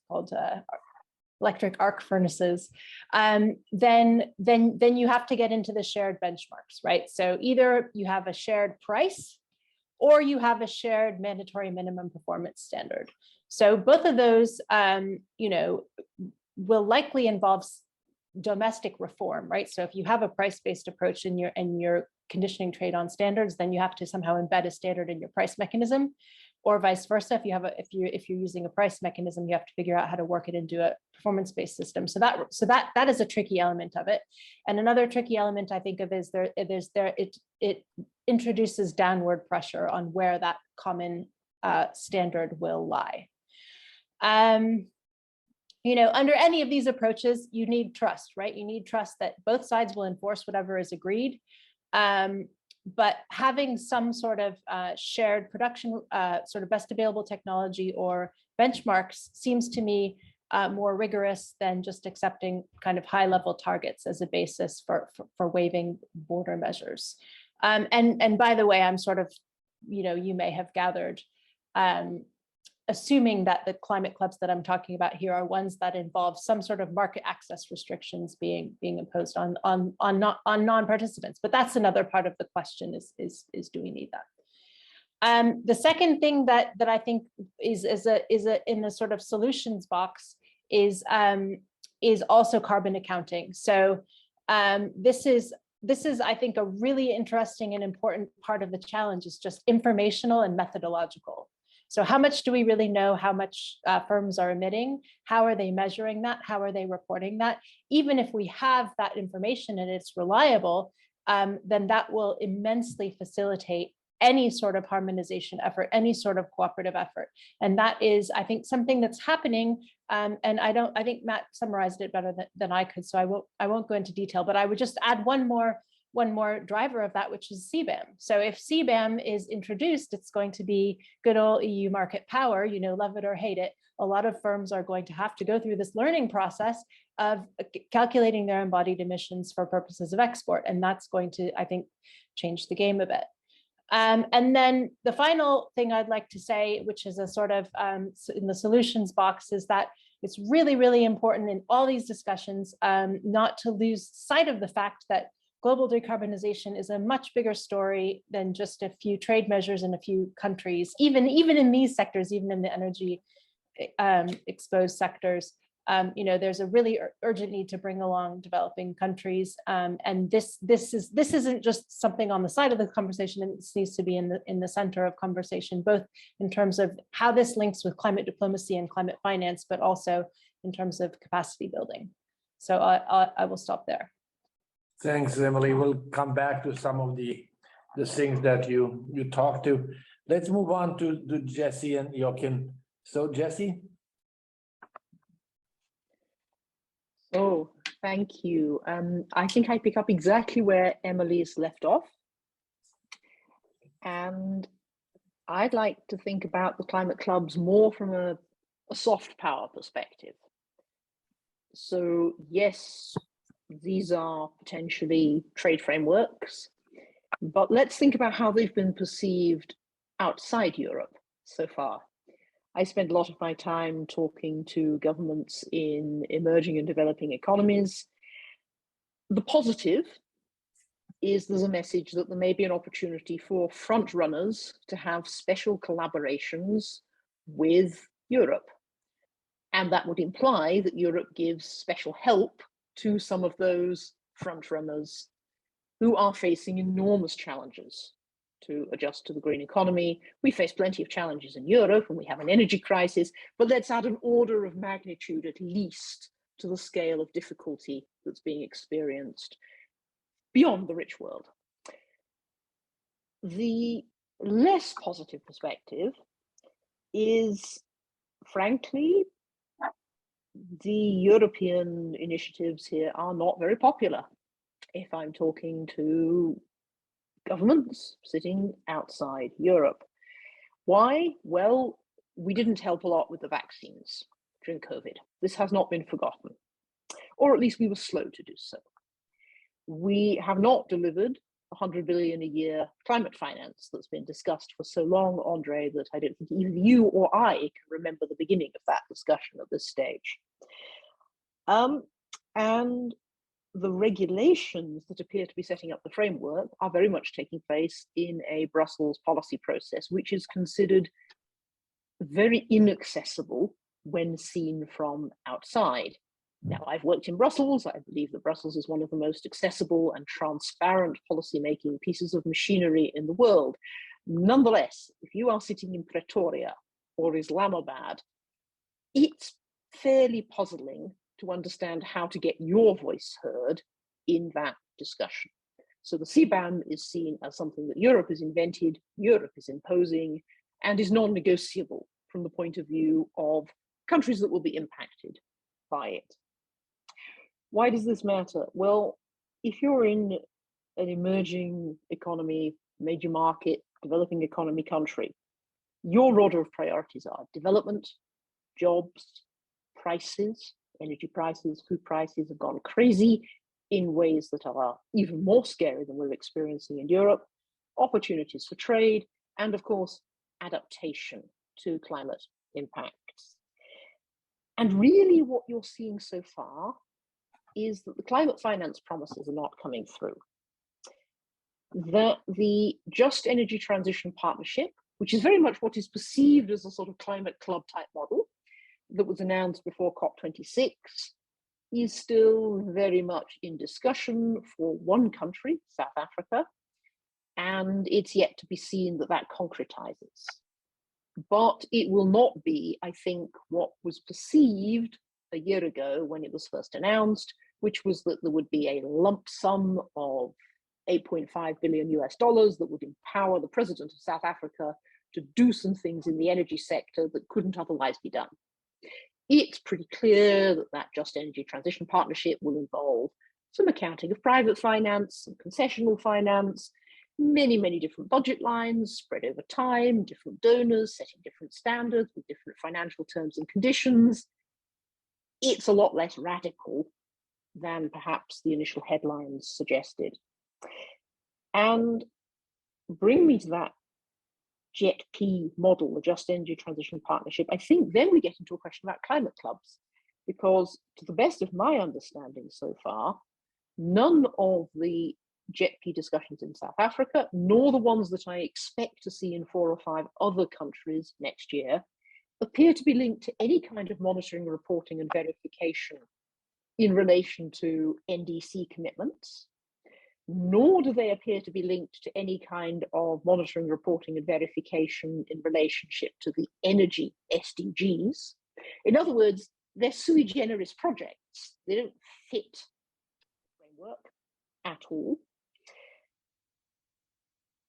E: called electric arc furnaces, then you have to get into the shared benchmarks, right? So either you have a shared price or you have a shared mandatory minimum performance standard. So both of those, will likely involve domestic reform, right? So if you have a price-based approach and you're conditioning trade on standards, then you have to somehow embed a standard in your price mechanism, or vice versa. If you're using a price mechanism, you have to figure out how to work it into a performance-based system. So that is a tricky element of it. And another tricky element I think of is it introduces downward pressure on where that common standard will lie. Under any of these approaches, you need trust, right? You need trust that both sides will enforce whatever is agreed. But having some sort of shared production, sort of best available technology or benchmarks seems to me more rigorous than just accepting kind of high-level targets as a basis for waiving border measures. And by the way, I'm sort of, you may have gathered, assuming that the climate clubs that I'm talking about here are ones that involve some sort of market access restrictions being imposed on non-participants. But that's another part of the question: is do we need that? The second thing that I think is in the sort of solutions box is also carbon accounting. So This is, I think, a really interesting and important part of the challenge is just informational and methodological. So how much do we really know how much firms are emitting? How are they measuring that? How are they reporting that? Even if we have that information and it's reliable, then that will immensely facilitate any sort of harmonization effort, any sort of cooperative effort. And that is, I think, something that's happening. And I think Matt summarized it better than I could, so I won't go into detail, but I would just add one more driver of that, which is CBAM. So if CBAM is introduced, it's going to be good old EU market power, you know, love it or hate it. A lot of firms are going to have to go through this learning process of calculating their embodied emissions for purposes of export. And that's going to, I think, change the game a bit. And then the final thing I'd like to say, which is a sort of in the solutions box, is that it's really, really important in all these discussions not to lose sight of the fact that global decarbonization is a much bigger story than just a few trade measures in a few countries, even in these sectors, even in the energy exposed sectors. You know, there's a really urgent need to bring along developing countries, and this isn't just something on the side of the conversation. It needs to be in the center of conversation, both in terms of how this links with climate diplomacy and climate finance, but also in terms of capacity building. So I will stop there.
A: Thanks, Emily. We'll come back to some of the things that you talked to. Let's move on to Jesse and Joachim. So Jesse.
F: Oh, thank you. I think I pick up exactly where Emily's left off. And I'd like to think about the climate clubs more from a soft power perspective. So yes, these are potentially trade frameworks, but let's think about how they've been perceived outside Europe so far. I spend a lot of my time talking to governments in emerging and developing economies. The positive is there's a message that there may be an opportunity for front runners to have special collaborations with Europe. And that would imply that Europe gives special help to some of those front runners who are facing enormous challenges to adjust to the green economy. We face plenty of challenges in Europe and we have an energy crisis, but let's add an order of magnitude at least to the scale of difficulty that's being experienced beyond the rich world. The less positive perspective is, frankly, the European initiatives here are not very popular. If I'm talking to governments sitting outside Europe. Why? Well, we didn't help a lot with the vaccines during COVID. This has not been forgotten, or at least we were slow to do so. We have not delivered 100 billion a year climate finance that's been discussed for so long, Andre, that I don't think either you or I can remember the beginning of that discussion at this stage. And the regulations that appear to be setting up the framework are very much taking place in a Brussels policy process, which is considered very inaccessible when seen from outside. Now, I've worked in Brussels. I believe that Brussels is one of the most accessible and transparent policymaking pieces of machinery in the world. Nonetheless, if you are sitting in Pretoria or Islamabad, it's fairly puzzling to understand how to get your voice heard in that discussion. So the CBAM is seen as something that Europe has invented, Europe is imposing, and is non-negotiable from the point of view of countries that will be impacted by it. Why does this matter? Well, if you're in an emerging economy, major market, developing economy country, your order of priorities are development, jobs, prices. Energy prices, food prices have gone crazy in ways that are even more scary than we're experiencing in Europe, opportunities for trade, and of course, adaptation to climate impacts. And really what you're seeing so far is that the climate finance promises are not coming through. That the Just Energy Transition Partnership, which is very much what is perceived as a sort of climate club type model, that was announced before COP26, is still very much in discussion for one country, South Africa, and it's yet to be seen that that concretizes. But it will not be, I think, what was perceived a year ago when it was first announced, which was that there would be a lump sum of 8.5 billion US dollars that would empower the president of South Africa to do some things in the energy sector that couldn't otherwise be done. It's pretty clear that that Just Energy Transition Partnership will involve some accounting of private finance, some concessional finance, many, many different budget lines spread over time, different donors setting different standards with different financial terms and conditions. It's a lot less radical than perhaps the initial headlines suggested. And bring me to that JETP model, the Just Energy Transition Partnership. I think then we get into a question about climate clubs, because to the best of my understanding so far, none of the JETP discussions in South Africa, nor the ones that I expect to see in 4 or 5 other countries next year, appear to be linked to any kind of monitoring, reporting, and verification in relation to NDC commitments, nor do they appear to be linked to any kind of monitoring, reporting, and verification in relationship to the energy SDGs. In other words, they're sui generis projects. They don't fit the framework at all.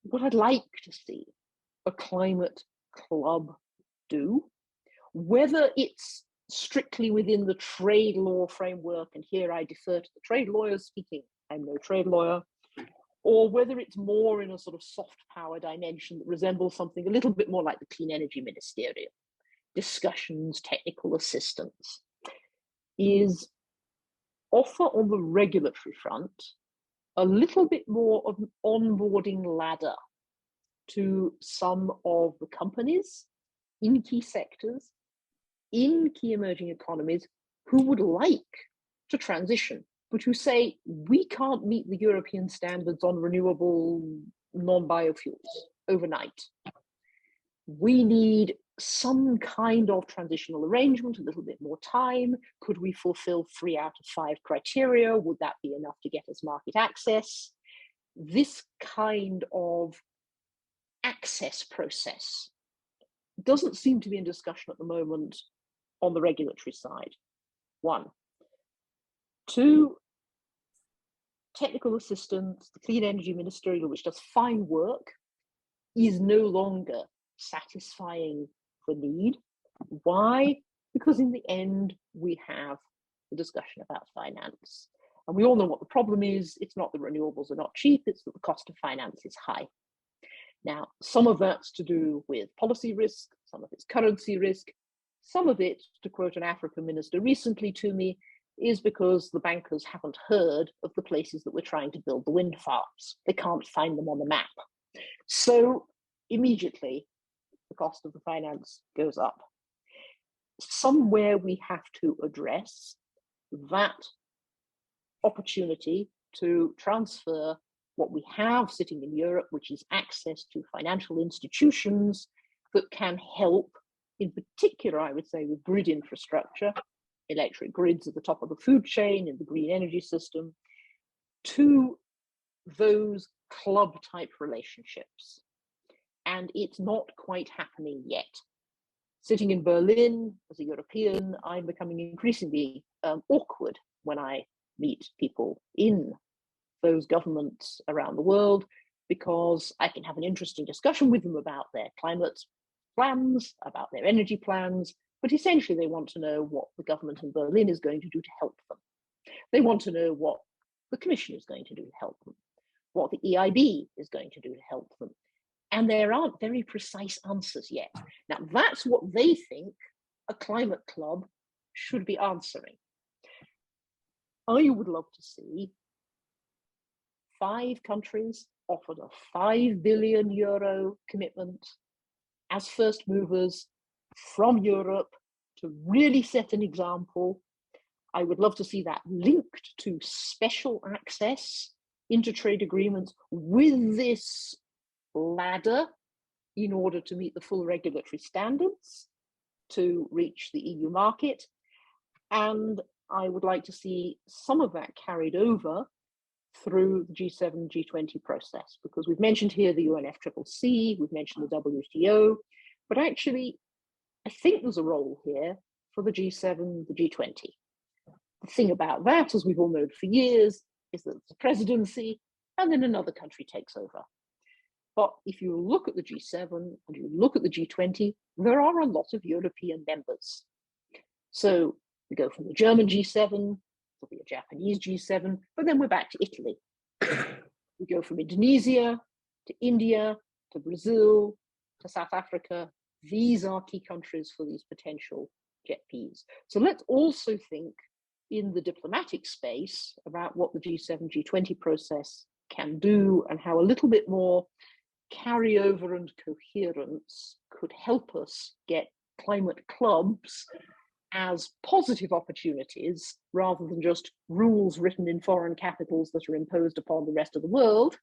F: What I'd like to see a climate club do, whether it's strictly within the trade law framework, and here I defer to the trade lawyers speaking, I'm no trade lawyer, or whether it's more in a sort of soft power dimension that resembles something a little bit more like the Clean Energy Ministerial, discussions, technical assistance, is offer on the regulatory front a little bit more of an onboarding ladder to some of the companies in key sectors, in key emerging economies, who would like to transition, but who say, we can't meet the European standards on renewable non-biofuels overnight. We need some kind of transitional arrangement, a little bit more time. Could we fulfill 3 out of 5 criteria? Would that be enough to get us market access? This kind of access process doesn't seem to be in discussion at the moment on the regulatory side, 1. 2, technical assistance, the Clean Energy Ministerial, which does fine work, is no longer satisfying the need. Why? Because in the end, we have the discussion about finance. And we all know what the problem is. It's not that renewables are not cheap, it's that the cost of finance is high. Now, some of that's to do with policy risk, some of it's currency risk, some of it, to quote an African minister recently to me, is because the bankers haven't heard of the places that we're trying to build the wind farms. They can't find them on the map. So immediately, the cost of the finance goes up. Somewhere we have to address that opportunity to transfer what we have sitting in Europe, which is access to financial institutions that can help, in particular, I would say, with grid infrastructure, electric grids at the top of the food chain in the green energy system, to those club type relationships. And it's not quite happening yet. Sitting in Berlin as a European, I'm becoming increasingly awkward when I meet people in those governments around the world, because I can have an interesting discussion with them about their climate plans, about their energy plans, but essentially they want to know what the government in Berlin is going to do to help them. They want to know what the Commission is going to do to help them, what the EIB is going to do to help them. And there aren't very precise answers yet. Now, that's what they think a climate club should be answering. I would love to see 5 countries offered a €5 billion commitment as first movers from Europe to really set an example. I would love to see that linked to special access into trade agreements with this ladder in order to meet the full regulatory standards to reach the EU market. And I would like to see some of that carried over through the G7, G20 process, because we've mentioned here the UNFCCC, we've mentioned the WTO, but actually, I think there's a role here for the G7, the G20. The thing about that, as we've all known for years, is that it's a presidency and then another country takes over. But if you look at the G7 and you look at the G20, there are a lot of European members. So we go from the German G7, there'll be a Japanese G7, but then we're back to Italy. We go from Indonesia to India to Brazil to South Africa. These are key countries for these potential JETPs. So let's also think in the diplomatic space about what the G7, G20 process can do and how a little bit more carryover and coherence could help us get climate clubs as positive opportunities rather than just rules written in foreign capitals that are imposed upon the rest of the world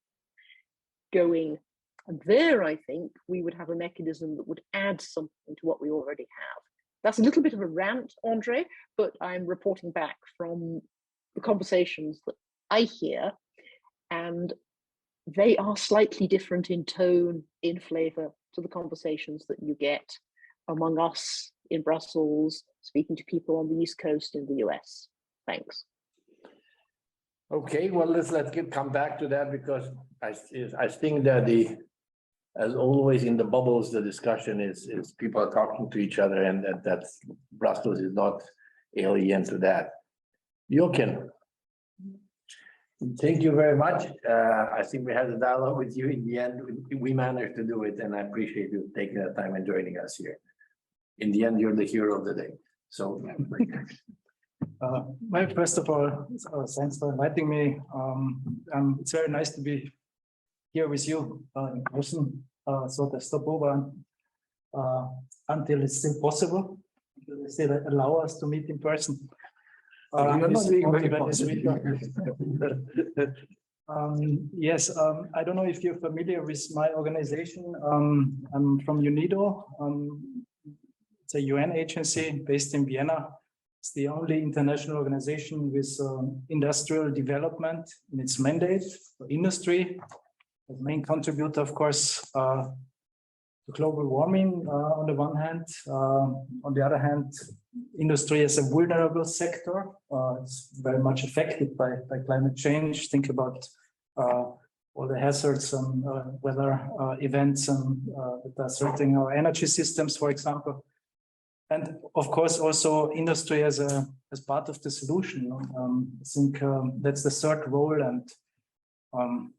F: going. And there, I think, we would have a mechanism that would add something to what we already have. That's a little bit of a rant, Andre, but I'm reporting back from the conversations that I hear, and they are slightly different in tone, in flavor to the conversations that you get among us in Brussels, speaking to people on the East Coast in the US. Thanks.
A: Okay, well, let's come back to that, because I think that as always in the bubbles, the discussion is people are talking to each other, and that's Brussels is not alien to that. Jochen, thank you very much. I think we had a dialogue with you. In the end, we managed to do it, and I appreciate you taking the time and joining us here. In the end, you're the hero of the day. So,
G: well, first of all, thanks for inviting me. It's very nice to be here with you in person. So the stopover until it's still possible, they still allow us to meet in person. Yes, I don't know if you're familiar with my organization. I'm from UNIDO. It's a UN agency based in Vienna. It's the only international organization with industrial development in its mandate for industry. The main contributor, of course, to global warming on the one hand. On the other hand, industry is a vulnerable sector. It's very much affected by climate change. Think about all the hazards and weather events and that are threatening our energy systems, for example. And of course, also industry as part of the solution. I think that's the third role and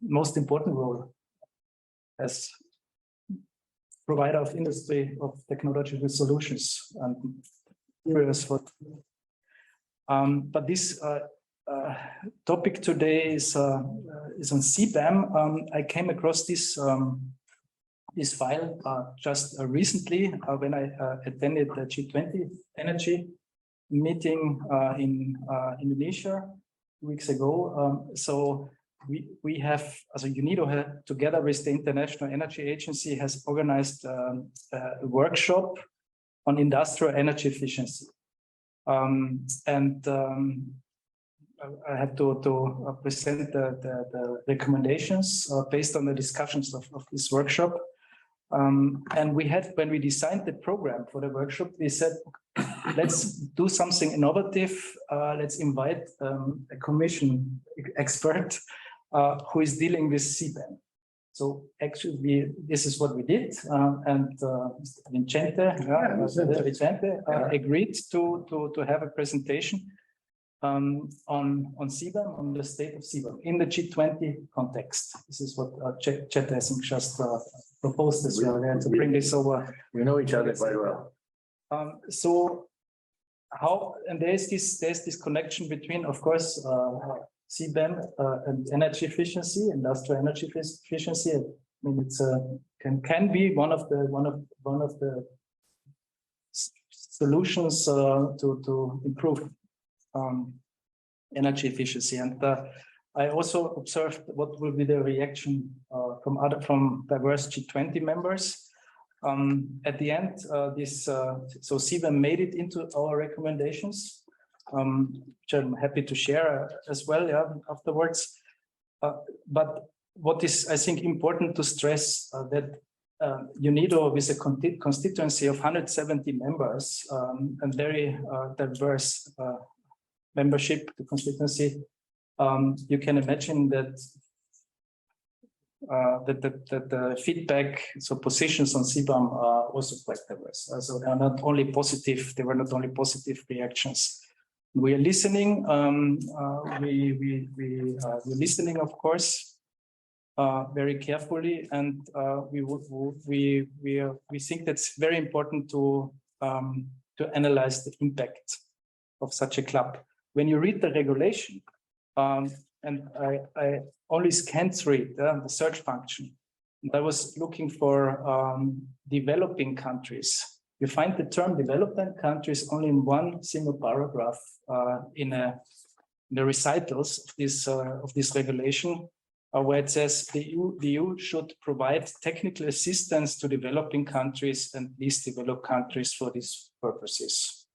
G: most important role as provider of industry of technological solutions and areas for. But this topic today is on CBAM. I came across this this file just recently when I attended the G20 energy meeting in Indonesia 2 weeks ago. So we have, as a UNIDO, together with the International Energy Agency, has organized a workshop on industrial energy efficiency. I had to present the recommendations based on the discussions of this workshop. And we had, when we designed the program for the workshop, we said, let's do something innovative. Let's invite a commission expert who is dealing with CBAM. So actually, this is what we did, and Vicente agreed to have a presentation on CBAM, on the state of CBAM in the G20 context. This is what Chet, I think, just proposed as well, to bring this over.
A: We know each other quite well.
G: So how, and there's this connection between, of course, CBAM and energy efficiency, industrial energy efficiency. I mean, it's can be one of the solutions to improve energy efficiency. And I also observed what will be the reaction from diverse G20 members. At the end, so CBAM made it into our recommendations. which I'm happy to share as well, yeah, afterwards. But what is, I think, important to stress that UNIDO, with a constituency of 170 members and very diverse membership, the constituency, you can imagine that the feedback, so positions on CBAM are also quite diverse. So they are not only positive, they were not only positive reactions. We are listening. We're listening, of course, very carefully, and we think that's very important to analyze the impact of such a club. When you read the regulation, and I only scanned through it, the search function. And I was looking for developing countries. You find the term developing countries only in one single paragraph in the recitals of this regulation, where it says the EU should provide technical assistance to developing countries and least developed countries for these purposes.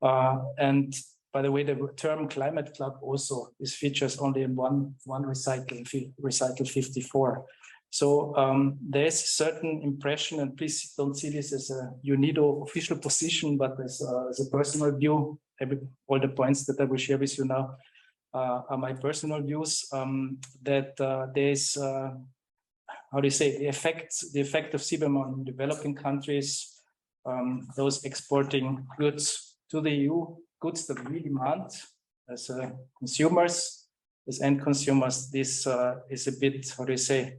G: And by the way, the term climate club also is features only in one recital 54. So there's a certain impression, and please don't see this as a UNIDO official position, but as a personal view. All the points that I will share with you now are my personal views. That there's how do you say, the effect of CBAM on developing countries, those exporting goods to the EU, goods that we demand as consumers, as end consumers. This is a bit, how do you say,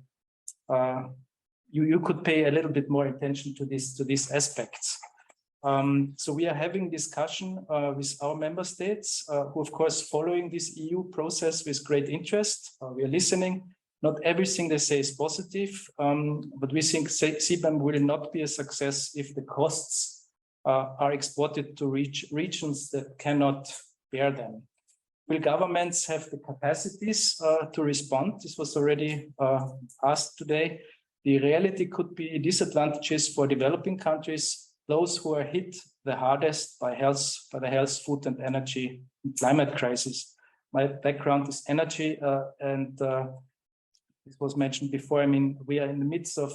G: you could pay a little bit more attention to these aspects. So we are having discussion with our member states, who of course following this EU process with great interest. We are listening. Not everything they say is positive, but we think CBAM will not be a success if the costs are exported to regions that cannot bear them. Will governments have the capacities to respond? This was already asked today. The reality could be disadvantages for developing countries, those who are hit the hardest by the health, food and energy and climate crisis. My background is energy, and this was mentioned before. I mean, we are in the midst of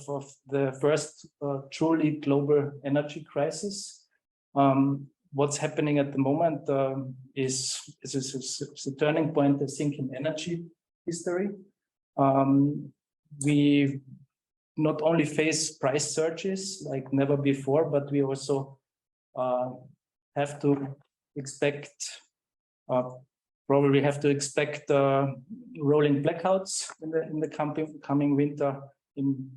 G: the first truly global energy crisis. What's happening at the moment is a turning point, I think, in energy history. We not only face price surges like never before, but we also have to expect, probably have to expect rolling blackouts in the coming winter in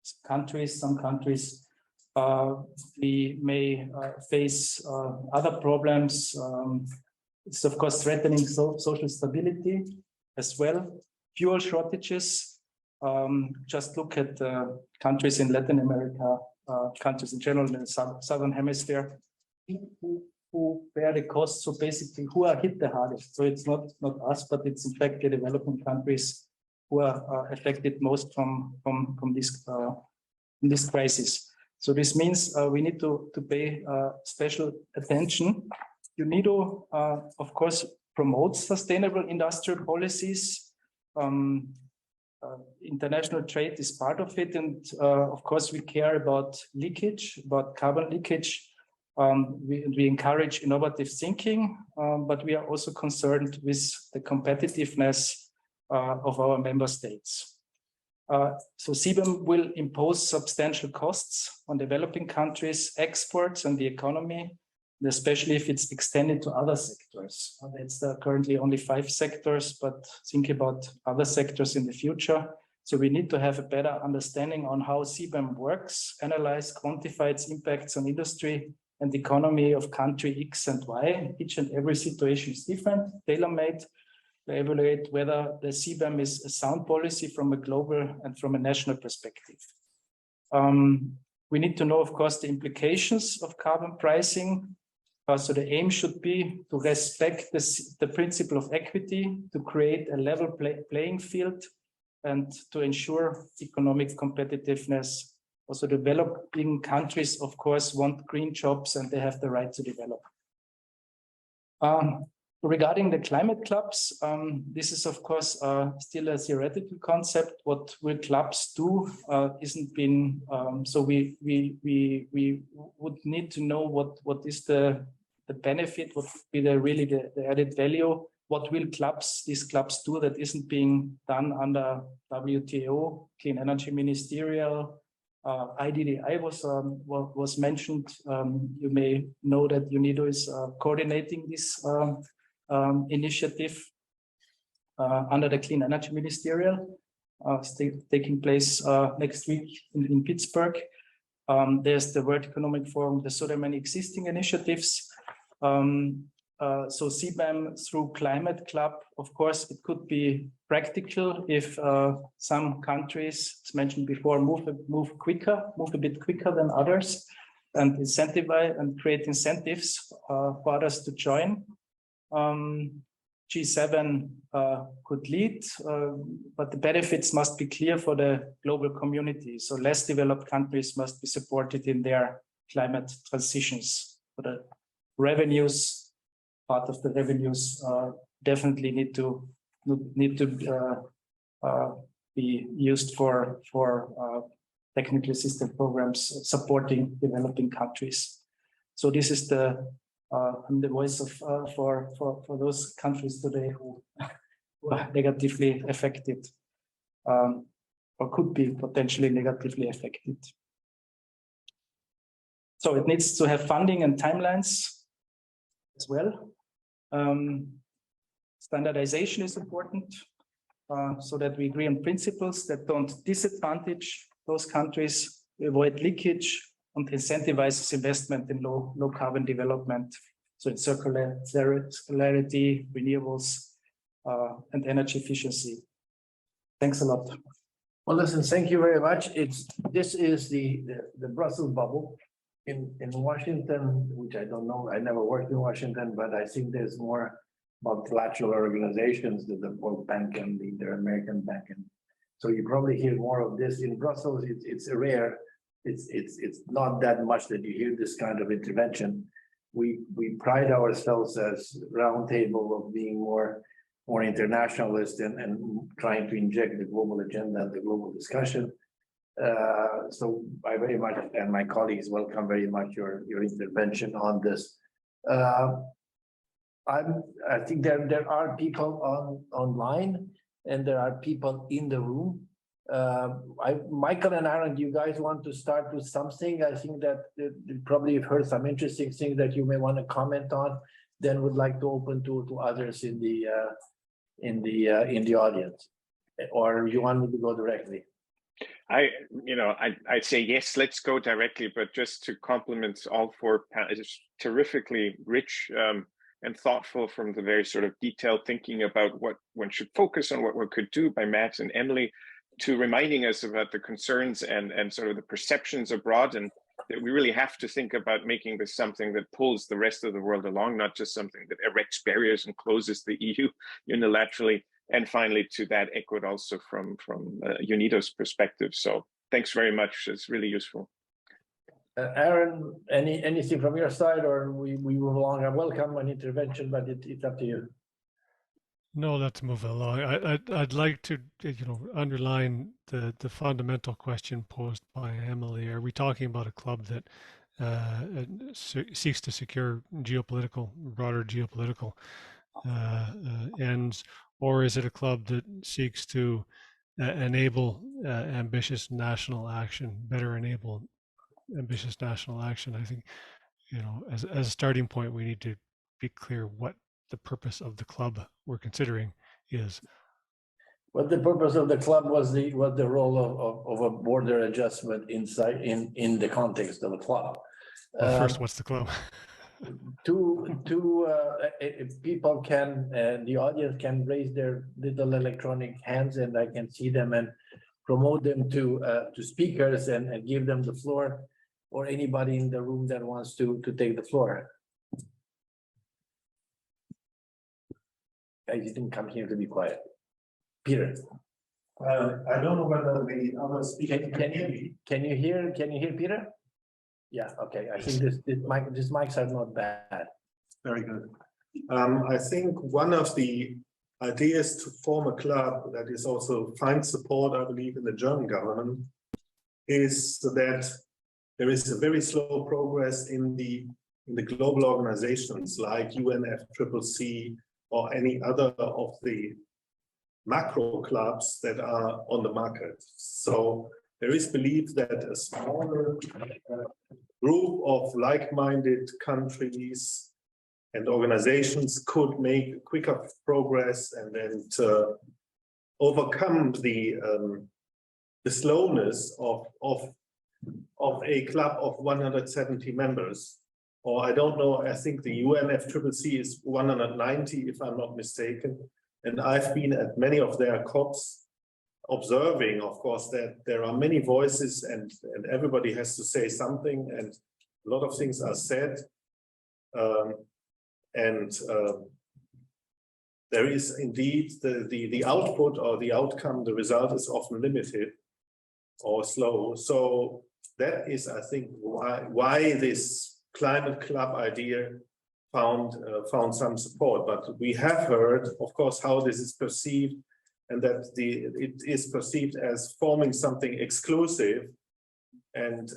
G: some countries. We may face other problems. It's of course threatening social stability as well. Fuel shortages. Just look at countries in Latin America, countries in general in the southern hemisphere, who bear the cost. So basically, who are hit the hardest? So it's not us, but it's in fact the developing countries who are affected most from this crisis. So this means we need to pay special attention. UNIDO, of course, promotes sustainable industrial policies. International trade is part of it, and of course we care about leakage, about carbon leakage. We encourage innovative thinking, but we are also concerned with the competitiveness of our member states. So CBAM will impose substantial costs on developing countries, exports, and the economy, especially if it's extended to other sectors. It's currently only 5 sectors, but think about other sectors in the future. So we need to have a better understanding on how CBAM works, analyze, quantify its impacts on industry and the economy of country X and Y. Each and every situation is different, tailor-made. To evaluate whether the CBAM is a sound policy from a global and from a national perspective. We need to know, of course, the implications of carbon pricing. So the aim should be to respect the principle of equity, to create a level playing field, and to ensure economic competitiveness. Also, developing countries, of course, want green jobs, and they have the right to develop. Regarding the climate clubs, this is of course still a theoretical concept. What will clubs do isn't been, so we would need to know what is the benefit, what would be the added value. What will these clubs do that isn't being done under WTO, Clean Energy Ministerial? IDDI was mentioned. You may know that UNIDO is coordinating this initiative under the Clean Energy Ministerial, taking place next week in Pittsburgh. There's the World Economic Forum, the so many existing initiatives. So CBAM through Climate Club, of course, it could be practical if some countries, as mentioned before, move a bit quicker than others, and incentivize and create incentives for others to join. G7 could lead, but the benefits must be clear for the global community. So less developed countries must be supported in their climate transitions. For the revenues, part of the revenues definitely need to be used for technical assistance programs supporting developing countries. So this is the voice of for those countries today who are negatively affected or could be potentially negatively affected. So it needs to have funding and timelines as well. Standardization is important so that we agree on principles that don't disadvantage those countries, avoid leakage, and incentivizes investment in low carbon development. So in circularity, renewables, and energy efficiency. Thanks a lot.
A: Well, listen, thank you very much. This is the Brussels bubble in Washington, which I don't know. I never worked in Washington, but I think there's more multilateral organizations than the World Bank and the Inter-American Bank. And so you probably hear more of this in Brussels. It's rare. It's not that much that you hear this kind of intervention. We pride ourselves as roundtable of being more internationalist and trying to inject the global agenda and the global discussion. So I very much, and my colleagues welcome very much your intervention on this. I think there are people online and there are people in the room. Michael and Aaron, do you guys want to start with something? I think that you probably have heard some interesting things that you may want to comment on. Then would like to open to others in the audience, or you want me to go directly?
B: I'd say yes, let's go directly, but just to compliment all four panelists, terrifically rich and thoughtful from the very sort of detailed thinking about what one should focus on, what one could do by Matt and Emily, to reminding us about the concerns and sort of the perceptions abroad, and that we really have to think about making this something that pulls the rest of the world along, not just something that erects barriers and closes the EU unilaterally. And finally, to that echoed also from UNIDO's perspective. So thanks very much. It's really useful.
A: Aaron, anything from your side, or we move along? I welcome an intervention, but it's up to you.
C: No, let's move along. I'd like to underline the fundamental question posed by Emily. Are we talking about a club that seeks to secure broader geopolitical ends, or is it a club that seeks to enable ambitious national action, better enable ambitious national action? I think, as a starting point, we need to be clear what the purpose of the club we're considering is.
A: What the purpose of the club was the role of a border adjustment inside in the context of a club.
C: Well, first, what's the club?
A: People can, the audience can raise their little electronic hands, and I can see them and promote them to speakers and give them the floor, or anybody in the room that wants to take the floor. I didn't come here to be quiet. Peter.
H: I don't know whether the other speaker
A: can you hear Peter? Yeah, okay. I think this mics are not bad.
H: Very good. I think one of the ideas to form a club that is also finds support, I believe, in the German government, is that there is a very slow progress in the global organizations like UNFCCC or any other of the macro clubs that are on the market. So there is belief that a smaller group of like-minded countries and organizations could make quicker progress and then to overcome the slowness of a club of 170 members. Or I don't know, I think the UNFCCC is 190, if I'm not mistaken. And I've been at many of their COPs observing, of course, that there are many voices and everybody has to say something, and a lot of things are said. There is indeed the output or the outcome, the result is often limited or slow. So that is, I think, why this climate club idea found some support. But we have heard, of course, how this is perceived, and that it is perceived as forming something exclusive. And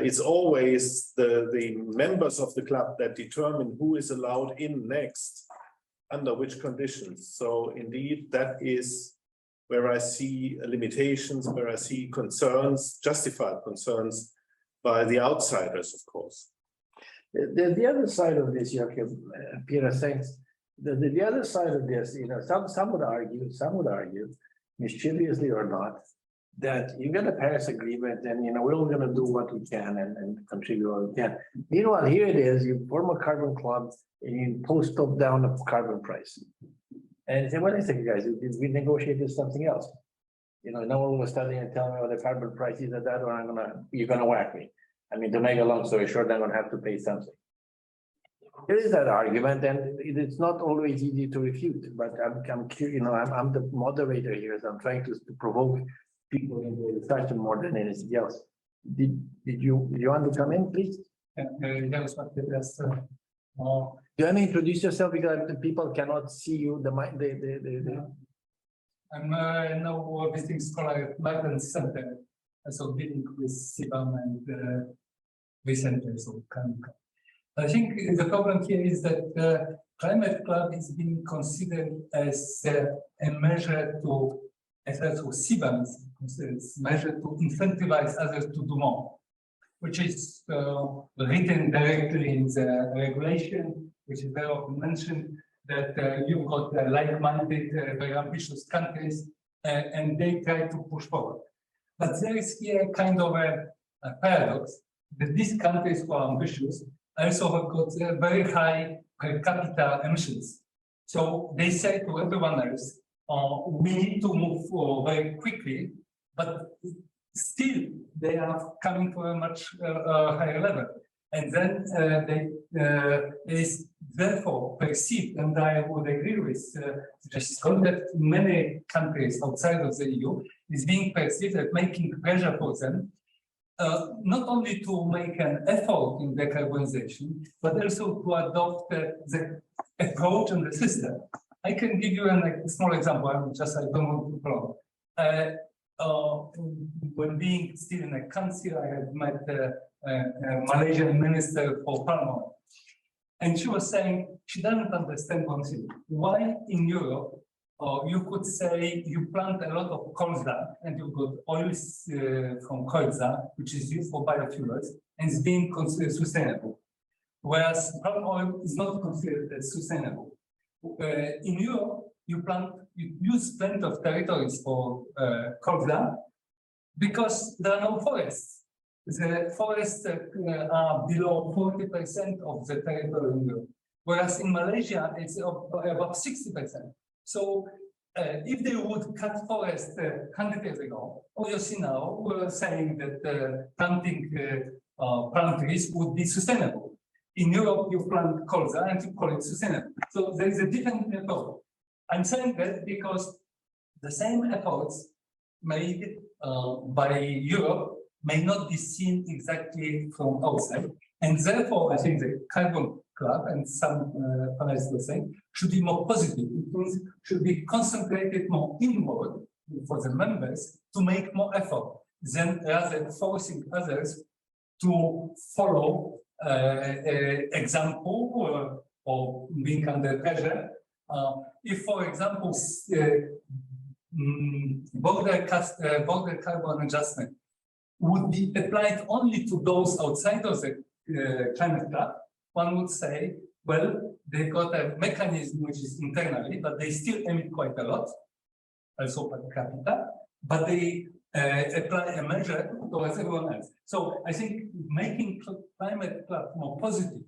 H: it's always the members of the club that determine who is allowed in next, under which conditions. So indeed, that is where I see limitations, where I see concerns, justified concerns by the outsiders, of course.
A: The other side of this, Joachim, Peter, thanks. The other side of this, you know, some would argue, mischievously or not, that you get a Paris Agreement and, you know, we're all going to do what we can and contribute what we can. Meanwhile, here it is, you form a carbon club and you post top down a carbon price. And you say, what is it, guys? We negotiated something else. You know, no one was standing and telling me what the carbon price is at that, or you're going to whack me. I mean, to make a long story short, I'm going to have to pay something. There is that argument, and it's not always easy to refute. But I'm curious, you know, I'm the moderator here, so I'm trying to provoke people into the discussion more than anything else. Did you want to come in, please? Do you want to introduce yourself, because the people cannot see you?
I: I'm now visiting scholar at Leiden Center, so dealing with CBAM and recently, so I think the problem here is that the climate club is being considered as a measure to, as also CBAM is considered as a measure to incentivize others to do more, which is written directly in the regulation, which is very often mentioned, that you've got like-minded, very ambitious countries, and they try to push forward. But there is here kind of a paradox that these countries who are ambitious also have got very high per capita emissions. So they say to everyone else, we need to move forward very quickly, but still they are coming to a much higher level. And then they is therefore perceived, and I would agree with Justice Scott, that many countries outside of the EU is being perceived as making pressure for them, not only to make an effort in decarbonization, but also to adopt the approach and the system. I can give you a small example. I don't want to prolong. When being still in a council, I had met a Malaysian minister for palm oil, and she was saying she doesn't understand one thing. Why in Europe you could say you plant a lot of colza and you've got oils from colza, which is used for biofuels and is being considered sustainable, whereas palm oil is not considered as sustainable. In Europe, you use plenty of territories for colza because there are no forests. The forests are below 40% of the territory in Europe, whereas in Malaysia, it's about 60%. So if they would cut forests 100 years ago, obviously now we're saying that planting palm trees would be sustainable. In Europe, you plant colza and you call it sustainable. So there is a different approach. I'm saying that because the same efforts made by Europe may not be seen exactly from outside. And therefore, I think the carbon club, and some panelists were saying, should be more positive. It means should be concentrated more inward for the members to make more effort than rather forcing others to follow example or being under pressure. If, for example, border carbon adjustment would be applied only to those outside of the climate club, one would say, well, they've got a mechanism which is internally, but they still emit quite a lot, also per capita, but they apply a measure towards everyone else. So I think making climate club more positive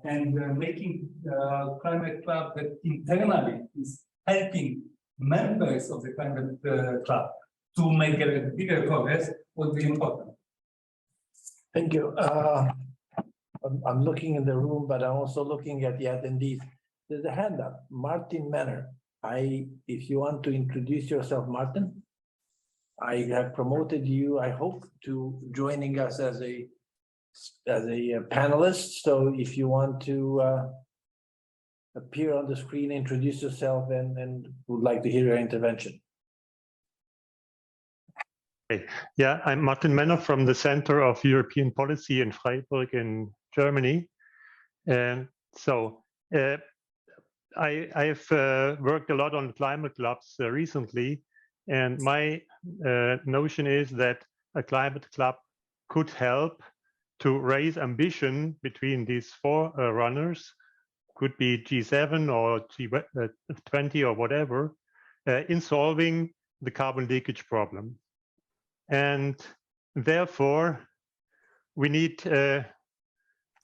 I: and making climate club that internally is helping members of the climate club to make a bigger progress would be important.
A: Thank you. I'm looking in the room, but I'm also looking at the attendees. There's a hand up, Martin Manner. If you want to introduce yourself, Martin, I have promoted you, I hope, to joining us as a panelist. So if you want to appear on the screen, introduce yourself, and would like to hear your intervention.
J: Yeah, I'm Martin Menner from the Center of European Policy in Freiburg in Germany. And so I've worked a lot on climate clubs recently, and my notion is that a climate club could help to raise ambition between these forerunners, could be G7 or G20 or whatever, in solving the carbon leakage problem. And therefore, we need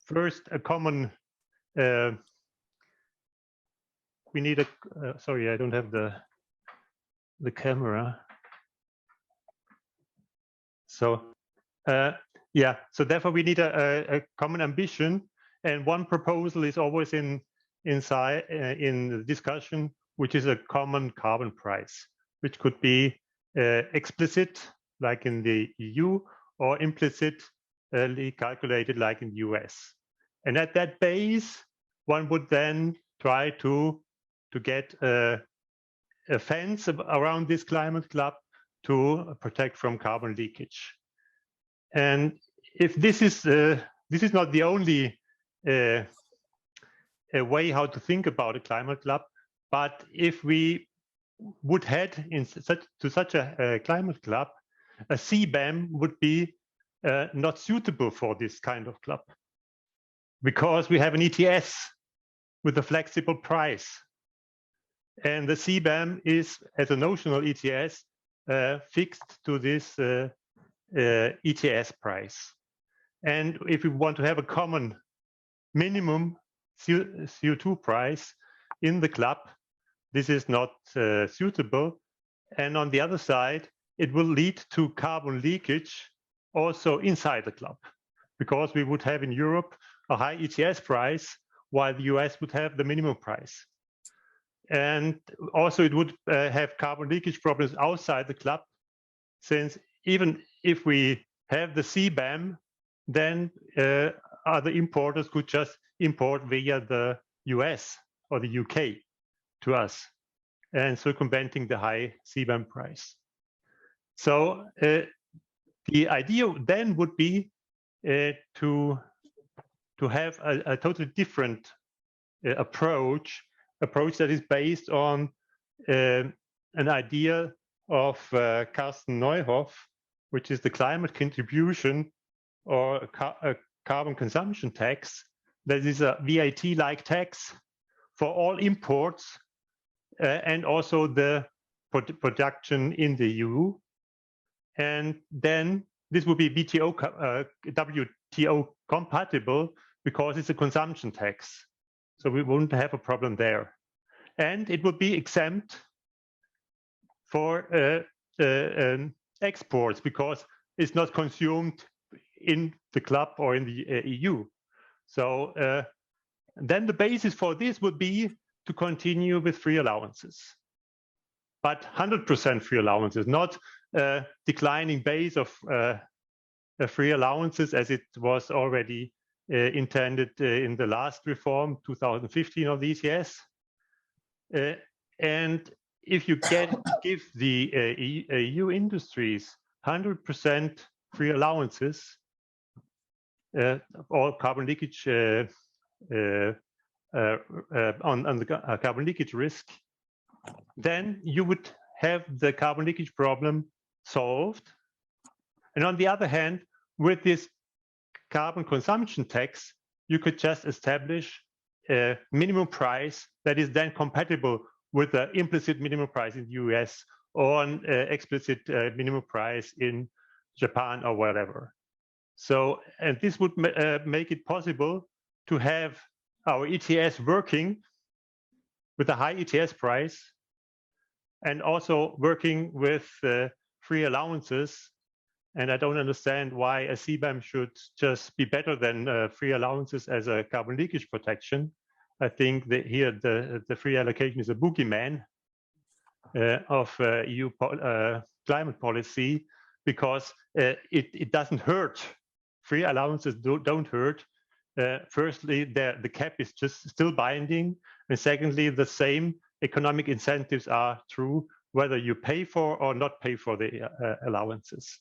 J: first a common, we need a, sorry, I don't have the camera. So, yeah, so therefore we need a common ambition. And one proposal is always in the discussion, which is a common carbon price, which could be explicit, like in the EU, or implicitly calculated, like in the US. And at that base, one would then try to get a fence around this climate club to protect from carbon leakage. And if this is not the only a way how to think about a climate club, but if we would head to such a climate club, a CBAM would be not suitable for this kind of club, because we have an ETS with a flexible price. And the CBAM is, as a notional ETS, fixed to this ETS price. And if we want to have a common minimum CO2 price in the club, this is not suitable. And on the other side, it will lead to carbon leakage also inside the club, because we would have in Europe a high ETS price, while the US would have the minimum price. And also it would have carbon leakage problems outside the club, since even if we have the CBAM, then other importers could just import via the US or the UK to us, and circumventing the high CBAM price. So the idea then would be to have a totally different approach that is based on an idea of Carsten Neuhoff, which is the climate contribution or a carbon consumption tax. That is a VAT-like tax for all imports and also the production in the EU. And then this would be WTO compatible, because it's a consumption tax. So we wouldn't have a problem there. And it would be exempt for exports, because it's not consumed in the club or in the EU. So then the basis for this would be to continue with free allowances, but 100% free allowances, not declining base of free allowances as it was already intended in the last reform, 2015 of the ECS. And if you give the EU industries 100% free allowances, all carbon leakage on the carbon leakage risk, then you would have the carbon leakage problem solved. And on the other hand, with this carbon consumption tax, you could just establish a minimum price that is then compatible with the implicit minimum price in the US or an explicit minimum price in Japan or whatever. So, and this would make it possible to have our ETS working with a high ETS price and also working with free allowances. And I don't understand why a CBAM should just be better than free allowances as a carbon leakage protection. I think that here the free allocation is a boogeyman of EU climate policy, because it doesn't hurt. Free allowances don't hurt. Firstly, the cap is just still binding. And secondly, the same economic incentives are true whether you pay for or not pay for the allowances.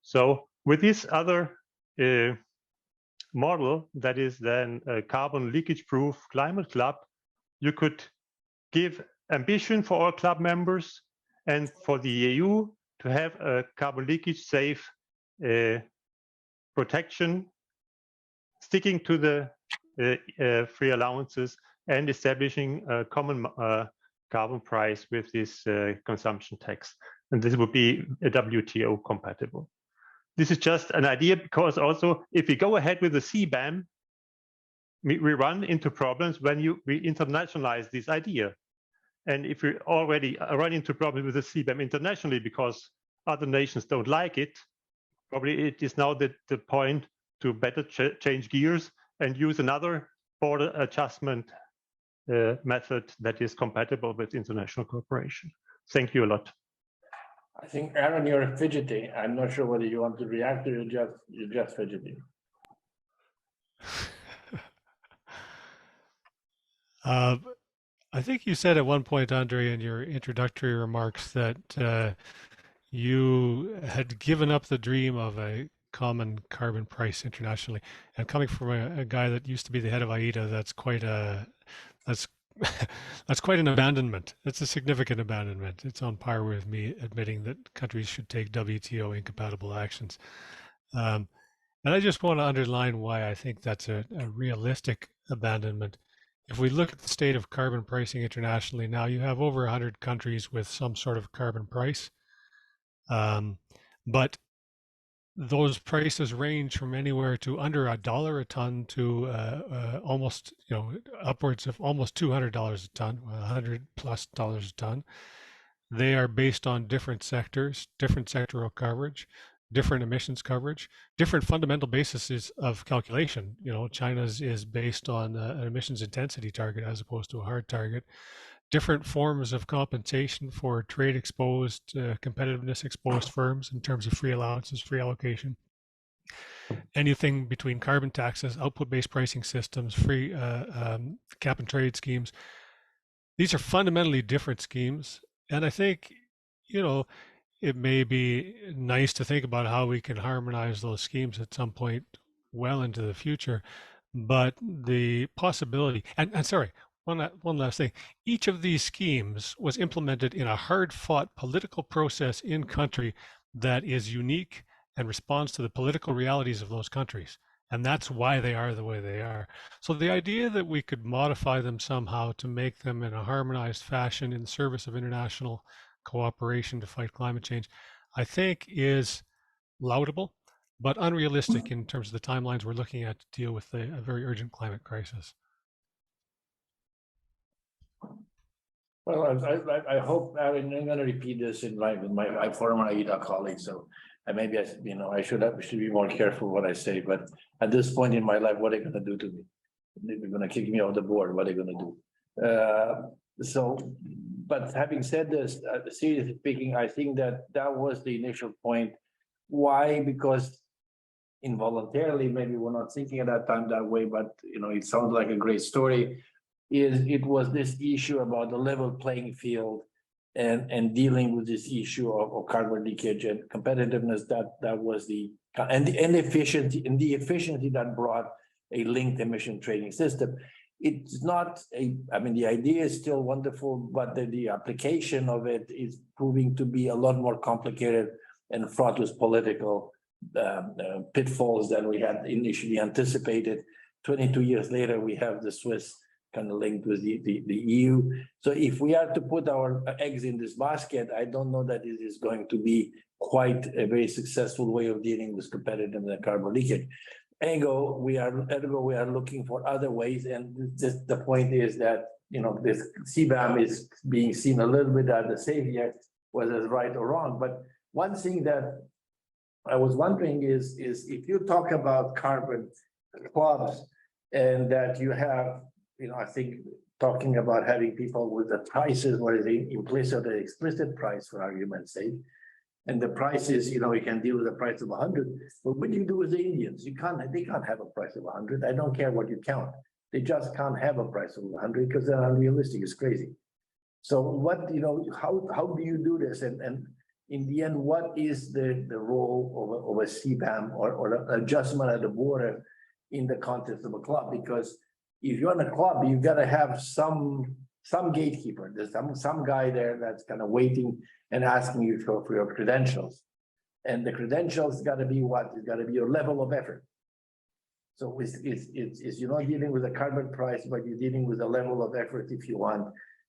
J: So with this other model, that is then a carbon leakage proof climate club, you could give ambition for all club members and for the EU to have a carbon leakage safe protection, sticking to the free allowances and establishing a common carbon price with this consumption tax. And this would be WTO compatible. This is just an idea, because also if we go ahead with the CBAM, we run into problems when we internationalize this idea. And if we already run into problems with the CBAM internationally because other nations don't like it, probably it is now the point to better change gears and use another border adjustment method that is compatible with international cooperation. Thank you a lot.
A: I think, Aaron, you're fidgety. I'm not sure whether you want to react or you're just fidgety.
C: I think you said at one point, Andre, in your introductory remarks that you had given up the dream of a common carbon price internationally. And coming from a guy that used to be the head of AIDA, that's quite that's quite an abandonment. It's a significant abandonment. It's on par with me admitting that countries should take WTO incompatible actions. And I just want to underline why I think that's a realistic abandonment. If we look at the state of carbon pricing internationally now, you have over 100 countries with some sort of carbon price. But those prices range from anywhere to under $1 a ton to almost, upwards of almost $200 a ton, $100+ a ton. They are based on different sectors, different sectoral coverage, different emissions coverage, different fundamental bases of calculation. China's is based on an emissions intensity target as opposed to a hard target. Different forms of compensation for trade exposed, competitiveness exposed firms in terms of free allowances, free allocation. Anything between carbon taxes, output-based pricing systems, free cap and trade schemes. These are fundamentally different schemes. And I think, it may be nice to think about how we can harmonize those schemes at some point well into the future. But the possibility, and sorry, one last thing. Each of these schemes was implemented in a hard-fought political process in country that is unique and responds to the political realities of those countries. And that's why they are the way they are. So the idea that we could modify them somehow to make them in a harmonized fashion in service of international cooperation to fight climate change, I think is laudable, but unrealistic in terms of the timelines we're looking at to deal with a very urgent climate crisis.
A: Well, I hope I'm going to repeat this with my former AIDA colleagues. So maybe I should be more careful what I say. But at this point in my life, what are they going to do to me? They're going to kick me off the board. What are they going to do? But having said this, seriously speaking, I think that was the initial point. Why? Because involuntarily, maybe we're not thinking at that time that way, but you know, it sounds like a great story. It was this issue about the level playing field and dealing with this issue of carbon leakage and competitiveness. That was the efficiency that brought a linked emission trading system. It's not I mean, the idea is still wonderful, but the application of it is proving to be a lot more complicated and fraught with political pitfalls than we had initially anticipated. 22 years later, we have the Swiss kind of linked with the EU. So if we are to put our eggs in this basket, I don't know that it is going to be quite a very successful way of dealing with competitive and carbon leakage. Ergo, we are looking for other ways, and the point is that, you know, this CBAM is being seen a little bit as the savior, whether it's right or wrong. But one thing that I was wondering is if you talk about carbon clubs and that you have, you know, I think talking about having people with the prices, what is the implicit or explicit price, for argument's sake. And the price is, you know, you can deal with the price of 100, but what do you do with the Indians? They can't have a price of 100. I don't care what you count. They just can't have a price of 100 because they're unrealistic. It's crazy. So what, you know, how do you do this? And in the end, what is the role of a CBAM or an adjustment at the border in the context of a club? Because if you're in a club, you've got to have some gatekeeper. There's some guy there that's kind of waiting and asking you for your credentials. And the credentials got to be what? It's got to be your level of effort. So it's you're not dealing with a carbon price, but you're dealing with a level of effort if you want.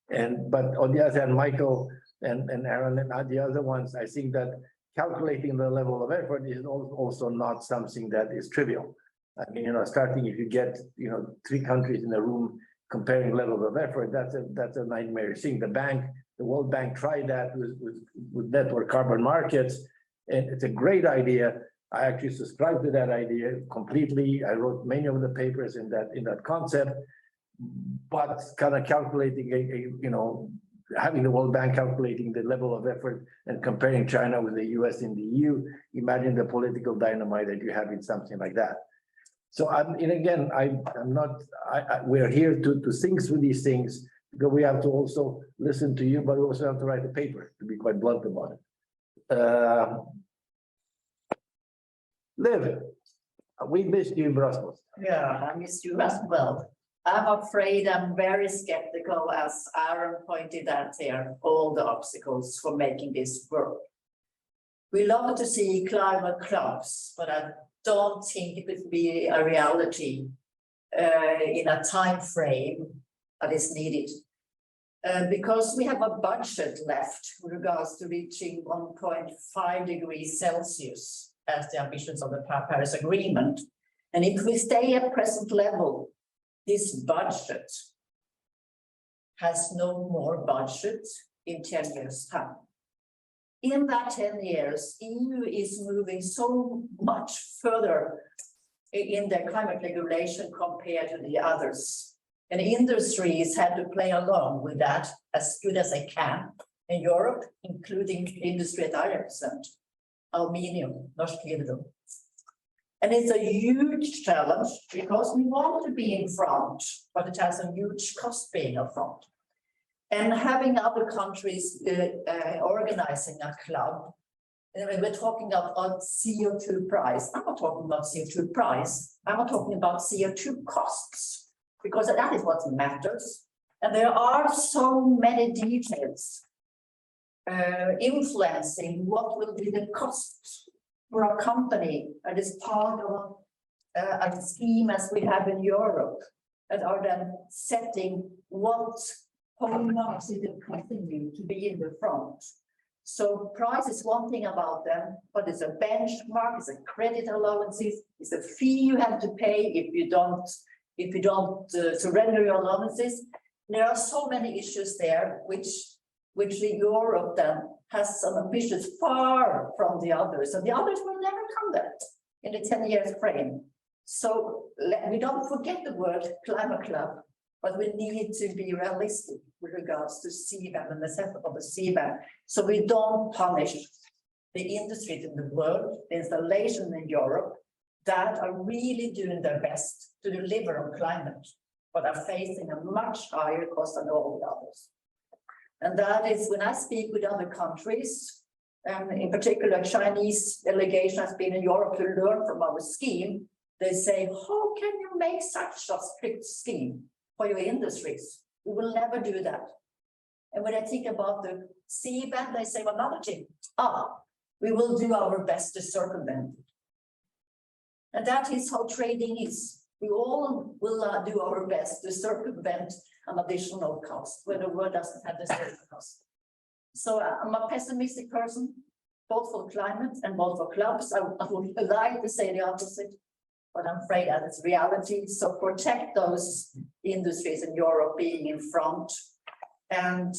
A: But on the other hand, Michael and Aaron and the other ones, I think that calculating the level of effort is also not something that is trivial. I mean, you know, starting if you get, you know, 3 countries in a room comparing levels of effort, that's a nightmare thing. The World Bank tried that with network carbon markets, and it's a great idea. I actually subscribe to that idea completely. I wrote many of the papers in that concept, but kind of calculating you know, having the World Bank calculating the level of effort and comparing China with the US and the EU, imagine the political dynamite that you have in something like that. So we're here to think through these things, because we have to also listen to you, but we also have to write a paper, to be quite blunt about it. Liv, we missed you in Brussels.
K: Yeah, I missed you as well. I'm afraid I'm very skeptical, as Aaron pointed out here, all the obstacles for making this work. We love to see climate clubs, but I don't think it would be a reality in a time frame that is needed. Because we have a budget left with regards to reaching 1.5 degrees Celsius as the ambitions of the Paris Agreement. And if we stay at present level, this budget has no more budget in 10 years' time. In that 10 years, EU is moving so much further in their climate regulation compared to the others. And industries had to play along with that as good as they can in Europe, including the industry that I represent, aluminium, Norsk Hydro. And it's a huge challenge because we want to be in front, but it has a huge cost being up front. And having other countries organizing a club, and we're talking about CO2 price. I'm not talking about CO2 price. I'm not talking about CO2 costs, because that is what matters. And there are so many details influencing what will be the cost for a company that is part of a scheme as we have in Europe, that are then setting how much it will continue to be in the front. So price is one thing about them, but it's a benchmark, it's a credit allowances, it's a fee you have to pay if you don't surrender your allowances. There are so many issues there, which Europe then has some ambitions far from the others, and the others will never come there in the 10 years frame. So we don't forget the word climate club, but we need to be realistic with regards to CBAM and the setup of the CBAM, so we don't punish the industries in the world, the installation in Europe, that are really doing their best to deliver on climate, but are facing a much higher cost than all the others. And that is when I speak with other countries, in particular Chinese delegation has been in Europe to learn from our scheme, they say, how can you make such a strict scheme for your industries? We will never do that. And when I think about the CBAM, they say another thing, we will do our best to circumvent it. And that is how trading is. We all will do our best to circumvent an additional cost, where the world doesn't have the same cost. So I'm a pessimistic person, both for climate and both for clubs. I would like to say the opposite, but I'm afraid that it's reality. So protect those industries in Europe being in front. And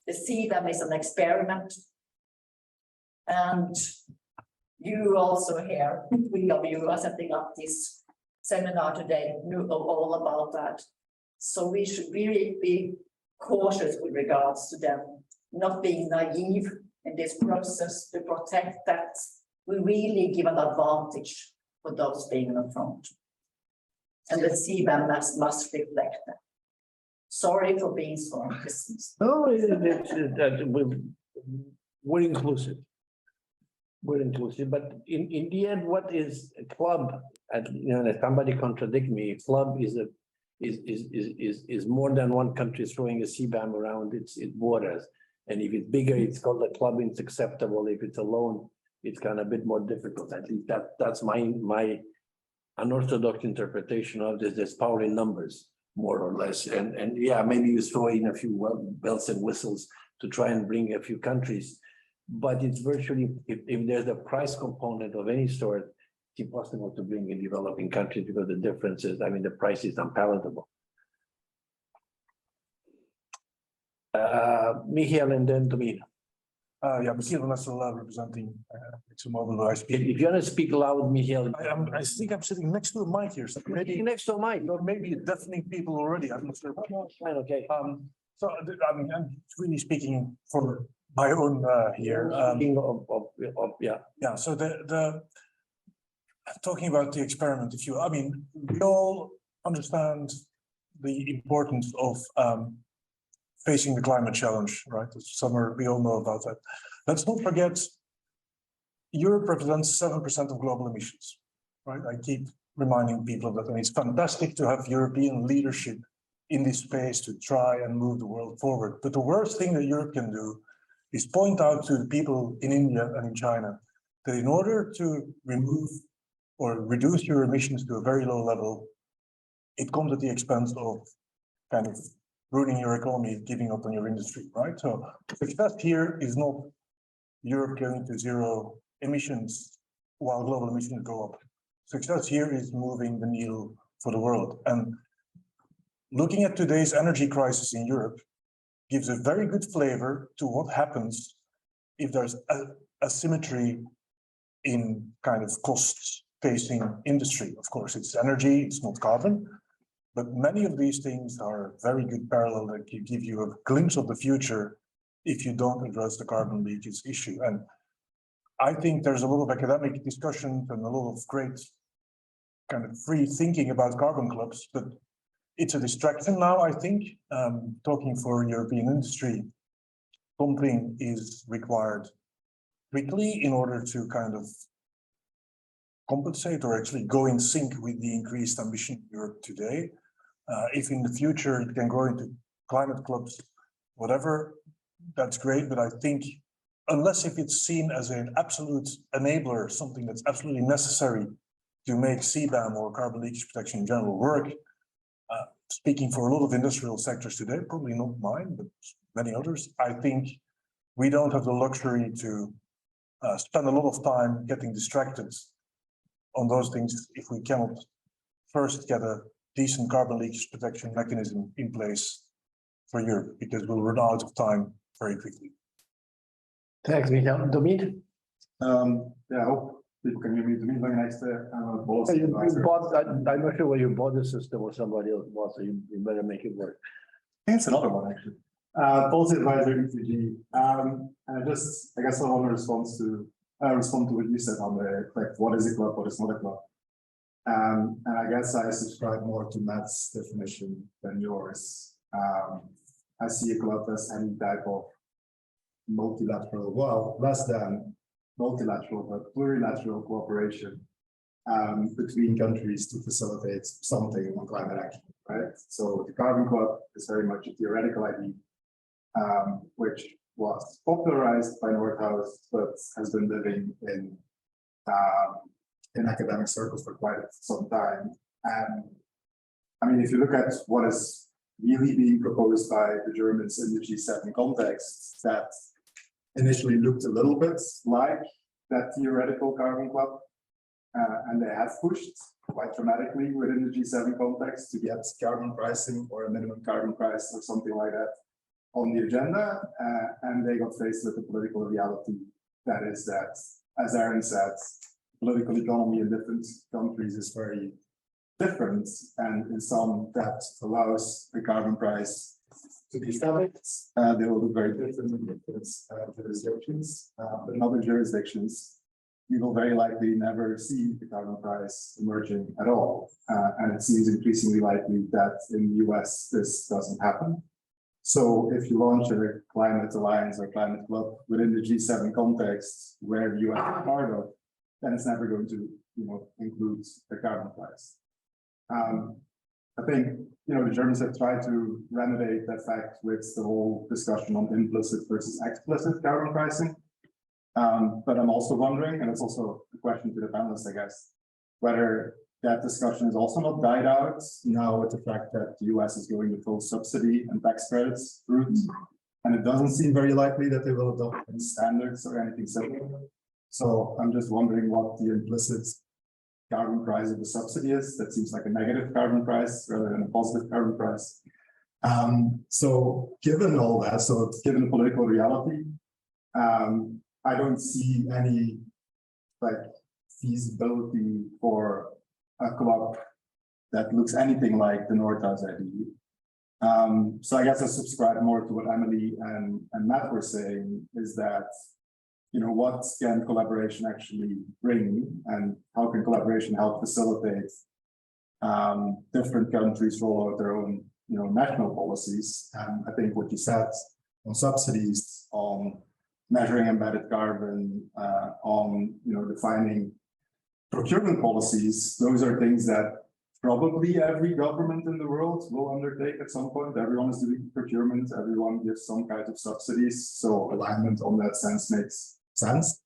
K: the CBAM is an experiment. And you also here, we of you are setting up this seminar today, knew all about that. So we should really be cautious with regards to them, not being naive in this process to protect that. We really give an advantage for those being in the front. And the CBAM must reflect that. Sorry for being so inconsistent.
A: No, we're inclusive. We're inclusive, but in the end, what is a club? And somebody contradict me. Club is more than one country throwing a CBAM around its borders. And if it's bigger, it's called a club. It's acceptable. If it's alone, it's kind of a bit more difficult. I think that's my unorthodox interpretation of this. There's power in numbers, more or less. And yeah, maybe you throw in a few bells and whistles to try and bring a few countries. But it's virtually, if there's a price component of any sort, it's impossible to bring in developing countries because the difference is, the price is unpalatable. Michiel and then Domina.
L: Yeah, Michiel van Essel, representing ExxonMobil.
A: If you want to speak loud, Michiel.
L: I think I'm sitting next to a mic here, so maybe
A: next to a mic,
L: or maybe deafening people already. I'm not sure.
A: Fine, okay.
L: So I'm really speaking for my own here. Yeah. So the talking about the experiment, we all understand the importance of facing the climate challenge, right? This summer, we all know about that. Let's not forget, Europe represents 7% of global emissions, right? I keep reminding people of that, and it's fantastic to have European leadership in this space to try and move the world forward. But the worst thing that Europe can do is point out to the people in India and in China that in order to remove or reduce your emissions to a very low level, it comes at the expense of kind of ruining your economy, giving up on your industry, right? So success here is not Europe going to zero emissions while global emissions go up. Success here is moving the needle for the world. And looking at today's energy crisis in Europe gives a very good flavor to what happens if there's asymmetry in kind of costs facing industry. Of course, it's energy, it's not carbon, but many of these things are very good parallel that can give you a glimpse of the future if you don't address the carbon leakage issue. And I think there's a lot of academic discussions and a lot of great kind of free thinking about carbon clubs, but it's a distraction now, I think. Talking for European industry, something is required quickly in order to kind of compensate or actually go in sync with the increased ambition in Europe today. If in the future it can grow into climate clubs, whatever, that's great. But I think unless if it's seen as an absolute enabler, something that's absolutely necessary to make CBAM or carbon leakage protection in general work, speaking for a lot of industrial sectors today, probably not mine, but many others, I think we don't have the luxury to spend a lot of time getting distracted on those things if we cannot first get a decent carbon leakage protection mechanism in place for Europe, because we'll run out of time very quickly.
A: Thanks, Michiel. Dominic?
M: Yeah, I hope people can hear me. Dominic next
A: I'm not sure whether you bought the system or somebody else bought, so you better make it work.
M: I think it's another one actually. Policy advisor ECG. I guess I want to respond to what you said on the like what is a club, what is not a club. And I guess I subscribe more to Matt's definition than yours. I see a club as any type of multilateral, well, less than multilateral, but plurilateral cooperation between countries to facilitate something on climate action, right? So the Carbon Club is very much a theoretical idea, which was popularized by Nordhaus, but has been living in academic circles for quite some time. And I mean, if you look at what is really being proposed by the Germans in the G7 context, that initially looked a little bit like that theoretical Carbon Club, and they have pushed quite dramatically within the G7 context to get carbon pricing or a minimum carbon price or something like that on the agenda, and they got faced with the political reality that is that, as Aaron said, political economy in different countries is very different, and in some that allows the carbon price to be established. They will look very different in different jurisdictions, but in other jurisdictions, we will very likely never see the carbon price emerging at all. And it seems increasingly likely that in the US, this doesn't happen. So if you launch a climate alliance or climate club within the G7 context where the US is part of, then it's never going to, include the carbon price. I think, the Germans have tried to remedy that fact with the whole discussion on implicit versus explicit carbon pricing. But I'm also wondering, and it's also a question to the panelists, I guess, whether that discussion is also not died out now with the fact that the US is going the full subsidy and tax credits route. And it doesn't seem very likely that they will adopt any standards or anything similar. So I'm just wondering what the implicit carbon price of the subsidy is. That seems like a negative carbon price rather than a positive carbon price. So given all that, so given the political reality, I don't see any feasibility for a club that looks anything like the Nordhaus idea. So I guess I subscribe more to what Emily and Matt were saying, is that, what can collaboration actually bring, and how can collaboration help facilitate different countries roll out their own, national policies. And I think what you said on subsidies, on measuring embedded carbon, on defining procurement policies, those are things that probably every government in the world will undertake at some point. Everyone is doing procurement, everyone gives some kind of subsidies, so alignment on that sense makes sense.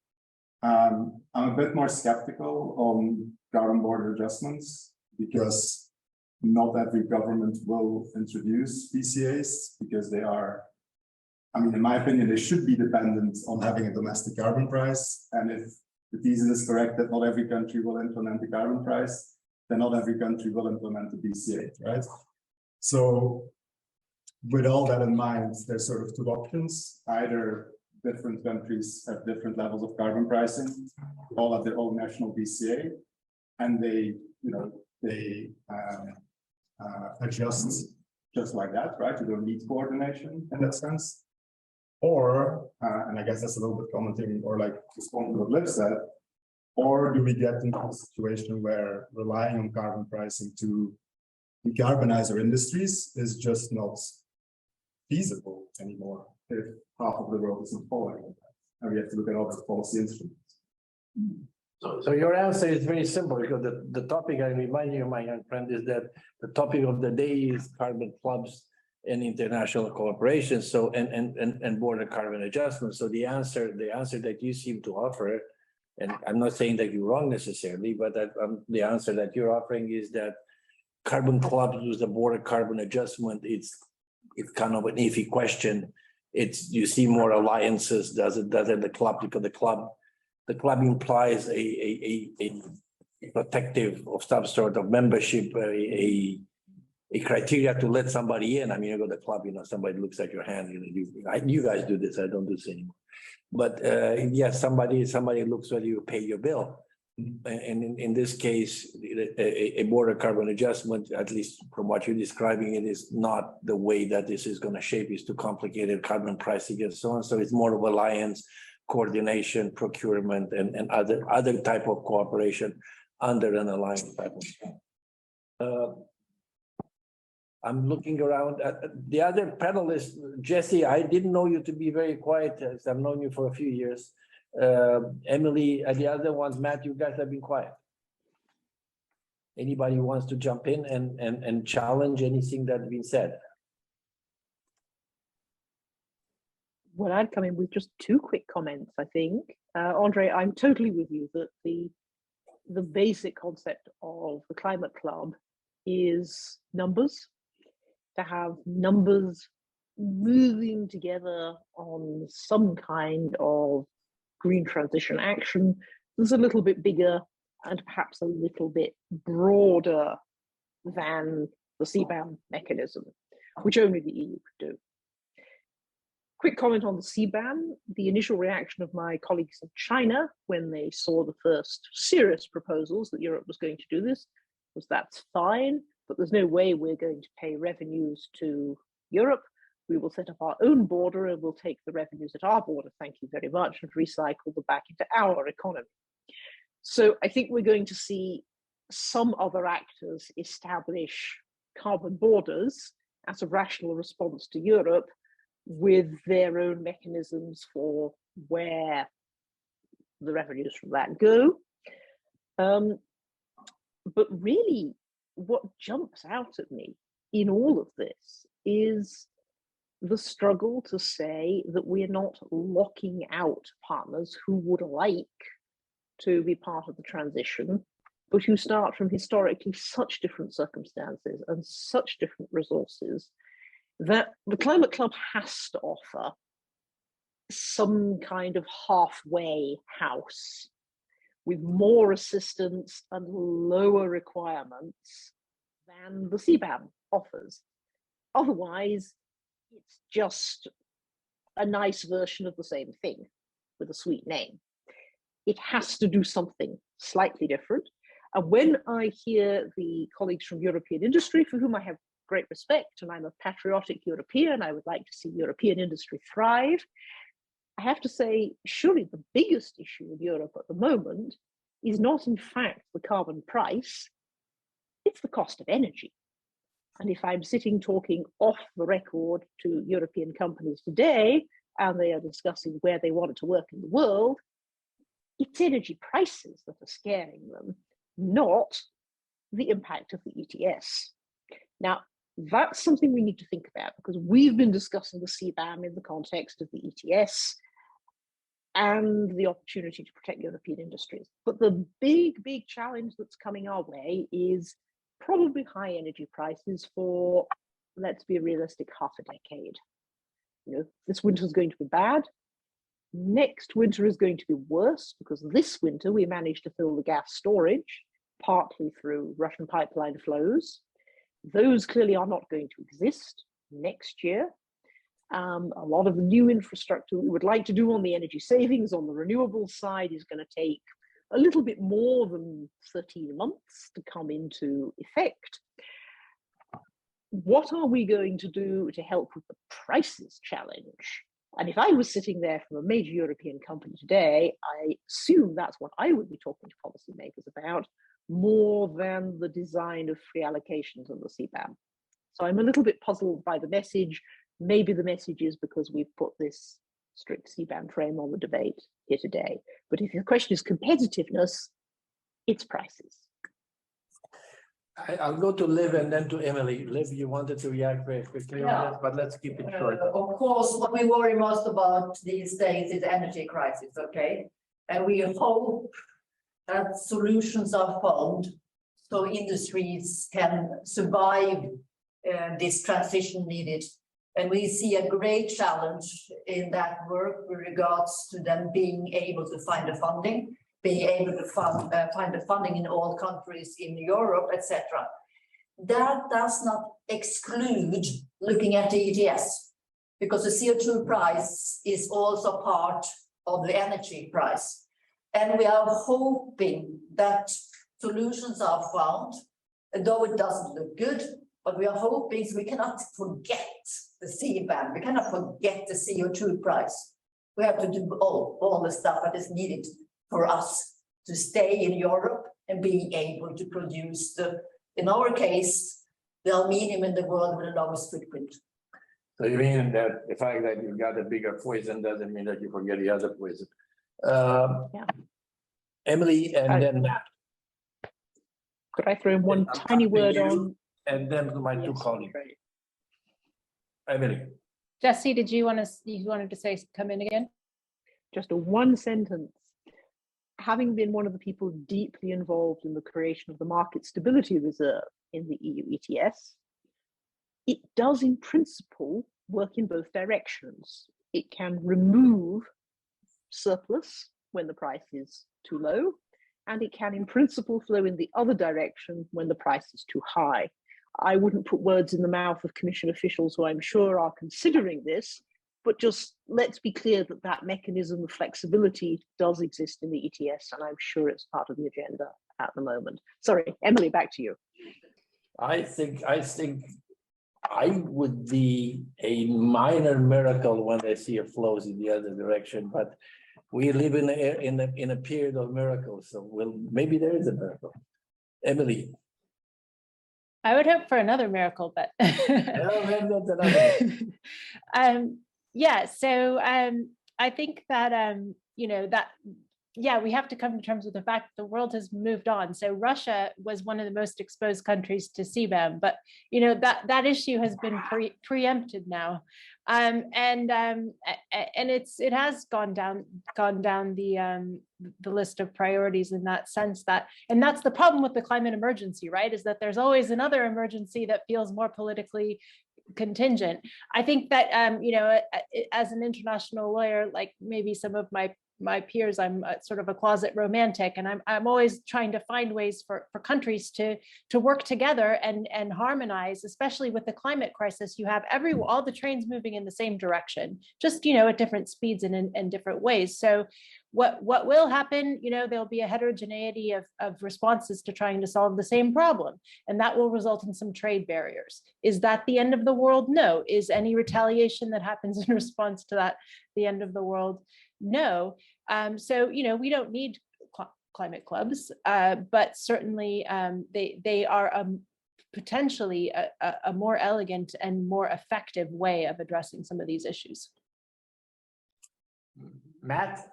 M: I'm a bit more skeptical on carbon border adjustments because not every government will introduce BCAs because they are, in my opinion, they should be dependent on having a domestic carbon price. And if the thesis is correct that not every country will implement the carbon price, then not every country will implement the BCA, right? So with all that in mind, there's sort of two options. Either different countries have different levels of carbon pricing, all have their own national BCA, and they adjust just like that, right? You don't need coordination in that sense. Or, and I guess that's a little bit commenting or responding to what Liv said, or do we get into a situation where relying on carbon pricing to decarbonize our industries is just not feasible anymore if half of the world isn't following that? And we have to look at other policy instruments.
A: So your answer is very simple, because the topic, I remind you, my young friend, is that the topic of the day is carbon clubs and international cooperation, so and border carbon adjustment. So the answer that you seem to offer, and I'm not saying that you're wrong necessarily, but that the answer that you're offering is that carbon clubs with the border carbon adjustment, it's kind of an iffy question. You see more alliances, does it the club, because the club implies a protective of some sort of membership, a criteria to let somebody in. You go to the club, somebody looks at your hand, you guys do this, I don't do this anymore. But yes, somebody looks whether you pay your bill. And in this case, a border carbon adjustment, at least from what you're describing, it is not the way that this is going to shape. It's too complicated, carbon pricing and so on. So it's more of alliance, coordination, procurement, and other type of cooperation. under an aligned pattern. I'm looking around at the other panelists. Jesse, I didn't know you to be very quiet, as I've known you for a few years. Emily, and the other ones, Matt, you guys have been quiet. Anybody who wants to jump in and challenge anything that's been said?
F: Well, I'd come in with just two quick comments, I think. Andre, I'm totally with you that the basic concept of the climate club is numbers, to have numbers moving together on some kind of green transition action that's a little bit bigger and perhaps a little bit broader than the CBAM mechanism, which only the EU could do. Quick comment on the CBAM. The initial reaction of my colleagues in China when they saw the first serious proposals that Europe was going to do this was that's fine, but there's no way we're going to pay revenues to Europe. We will set up our own border and we'll take the revenues at our border, thank you very much, and recycle them back into our economy. So I think we're going to see some other actors establish carbon borders as a rational response to Europe with their own mechanisms for where the revenues from that go. But really, what jumps out at me in all of this is the struggle to say that we're not locking out partners who would like to be part of the transition, but who start from historically such different circumstances and such different resources that the Climate Club has to offer some kind of halfway house with more assistance and lower requirements than the CBAM offers. Otherwise, it's just a nice version of the same thing with a sweet name. It has to do something slightly different. And when I hear the colleagues from European industry, for whom I have great respect, and I'm a patriotic European, I would like to see European industry thrive, I have to say, surely the biggest issue in Europe at the moment is not in fact the carbon price, it's the cost of energy. And if I'm sitting talking off the record to European companies today, and they are discussing where they want to work in the world, it's energy prices that are scaring them, not the impact of the ETS. Now, that's something we need to think about because we've been discussing the CBAM in the context of the ETS and the opportunity to protect European industries. But the big, big challenge that's coming our way is probably high energy prices for, let's be realistic, half a decade. You know, this winter is going to be bad. Next winter is going to be worse because this winter we managed to fill the gas storage, partly through Russian pipeline flows. Those clearly are not going to exist next year. A lot of the new infrastructure we would like to do on the energy savings on the renewable side is going to take a little bit more than 13 months to come into effect. What are we going to do to help with the prices challenge? And if I was sitting there from a major European company today, I assume that's what I would be talking to policymakers about more than the design of free allocations on the CBAM. So I'm a little bit puzzled by the message. Maybe the message is because we've put this strict CBAM frame on the debate here today. But if the question is competitiveness, it's prices.
A: I'll go to Liv and then to Emily. Liv, you wanted to react very quickly on this, but let's keep it short.
K: Of course, what we worry most about these days is energy crisis, okay? And we hope that solutions are found so industries can survive this transition needed. And we see a great challenge in that work with regards to them being able to find the funding, being able to find the funding in all countries in Europe, etc. That does not exclude looking at the ETS, because the CO2 price is also part of the energy price. And we are hoping that solutions are found, though it doesn't look good, but we are hoping we cannot forget the CBAM, we cannot forget the CO2 price. We have to do all the stuff that is needed for us to stay in Europe and being able to produce in our case, the aluminium in the world with the lowest footprint.
A: So you mean that the fact that you've got a bigger poison doesn't mean that you forget the other poison?
F: Yeah.
A: Emily, and then Matt.
F: Could I throw in one tiny word on?
A: And then to my two colleagues. Emily.
E: Jesse, did you wanted to say, come in again?
F: Just a one sentence. Having been one of the people deeply involved in the creation of the Market Stability Reserve in the EU ETS, it does in principle work in both directions. It can remove surplus when the price is too low, and it can in principle flow in the other direction when the price is too high. I wouldn't put words in the mouth of Commission officials who I'm sure are considering this, but just let's be clear that that mechanism of flexibility does exist in the ETS, and I'm sure it's part of the agenda at the moment. Sorry, Emily, back to you.
A: I think I would be a minor miracle when I see it flows in the other direction, but we live in a period of miracles, so maybe there is a miracle. Emily.
E: I would hope for another miracle, but yeah. So I think that we have to come to terms with the fact that the world has moved on. So Russia was one of the most exposed countries to CBAM, but that issue has been preempted now, and it has gone down the list of priorities in that sense. And that's the problem with the climate emergency, right? Is that there's always another emergency that feels more politically contingent. I think that as an international lawyer, like maybe some of my peers, I'm sort of a closet romantic, and I'm always trying to find ways for countries to work together and harmonize, especially with the climate crisis. You have all the trains moving in the same direction, just at different speeds and in different ways. So what will happen, there'll be a heterogeneity of responses to trying to solve the same problem, and that will result in some trade barriers. Is that the end of the world? No. Is any retaliation that happens in response to that the end of the world? No. So we don't need climate clubs, but certainly they are potentially a more elegant and more effective way of addressing some of these issues.
A: Matt?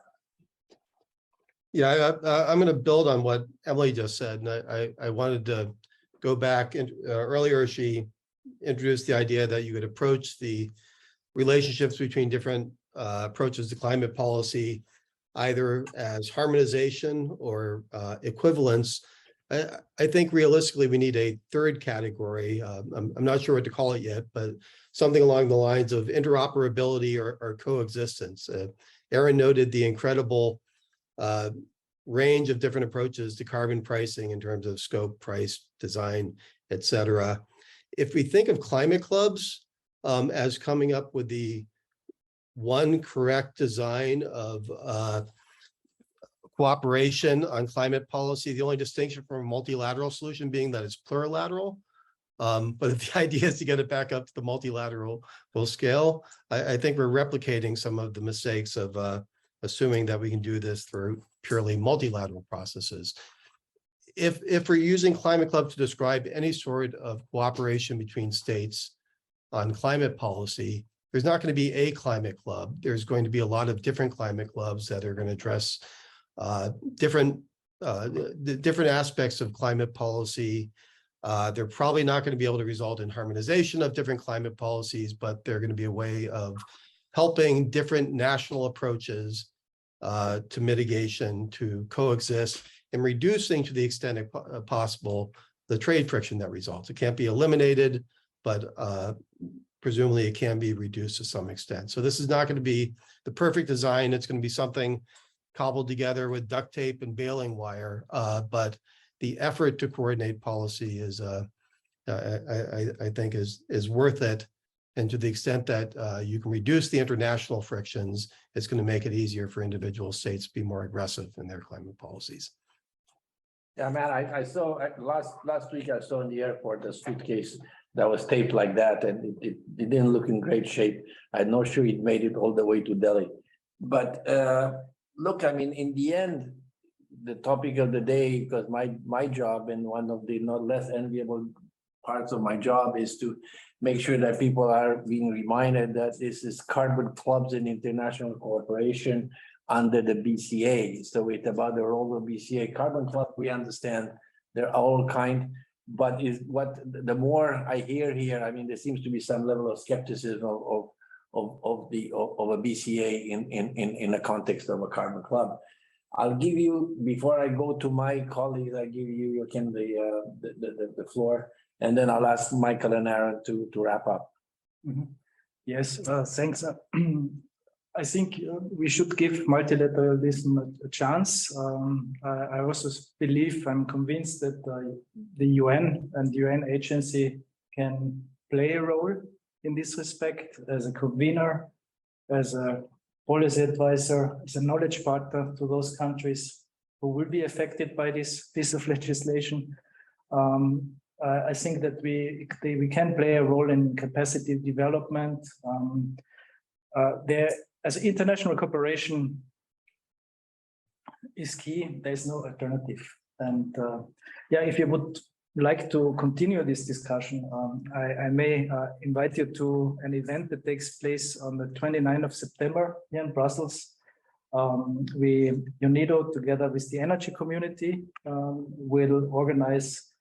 D: Yeah, I'm going to build on what Emily just said, and I wanted to go back. Earlier, she introduced the idea that you could approach the relationships between different approaches to climate policy either as harmonization or equivalence. I think realistically we need a third category. I'm not sure what to call it yet, but something along the lines of interoperability or coexistence. Aaron noted the incredible range of different approaches to carbon pricing in terms of scope, price, design, et cetera. If we think of climate clubs as coming up with the one correct design of cooperation on climate policy, the only distinction from a multilateral solution being that it's plurilateral. But if the idea is to get it back up to the multilateral scale, I think we're replicating some of the mistakes of assuming that we can do this through purely multilateral processes. If we're using Climate Club to describe any sort of cooperation between states on climate policy, there's not going to be a climate club. There's going to be a lot of different climate clubs that are going to address different aspects of climate policy. They're probably not going to be able to result in harmonization of different climate policies, but they're going to be a way of helping different national approaches to mitigation, to coexist, and reducing to the extent possible the trade friction that results. It can't be eliminated, but presumably it can be reduced to some extent. So this is not going to be the perfect design. It's going to be something cobbled together with duct tape and baling wire, but the effort to coordinate policy is, I think, is worth it. And to the extent that you can reduce the international frictions, it's going to make it easier for individual states to be more aggressive in their climate policies.
A: Yeah, man, I saw last week, I saw in the airport a suitcase that was taped like that, and it didn't look in great shape. I'm not sure it made it all the way to Delhi. But look, I mean, in the end, the topic of the day, because my job and one of the not less enviable parts of my job is to make sure that people are being reminded that this is carbon clubs and international cooperation under the BCA. So it's about the role of BCA. Carbon club, we understand they're all kind, but is what the more I hear here, I mean, there seems to be some level of skepticism of a BCA in the context of a carbon club. I'll give you, before I go to my colleagues, I give you Kim the floor, and then I'll ask Michael and Aaron to wrap up.
G: Yes, thanks. I think we should give multilateralism a chance. I also believe, I'm convinced that the UN and the UN agency can play a role in this respect as a convener, as a policy advisor, as a knowledge partner to those countries who will be affected by this piece of legislation. I think that we can play a role in capacity development. As international cooperation is key, there's no alternative. And yeah, if you would like to continue this discussion, I may invite you to an event that takes place on the 29th of September here in Brussels. UNIDO, together with the energy community, will organize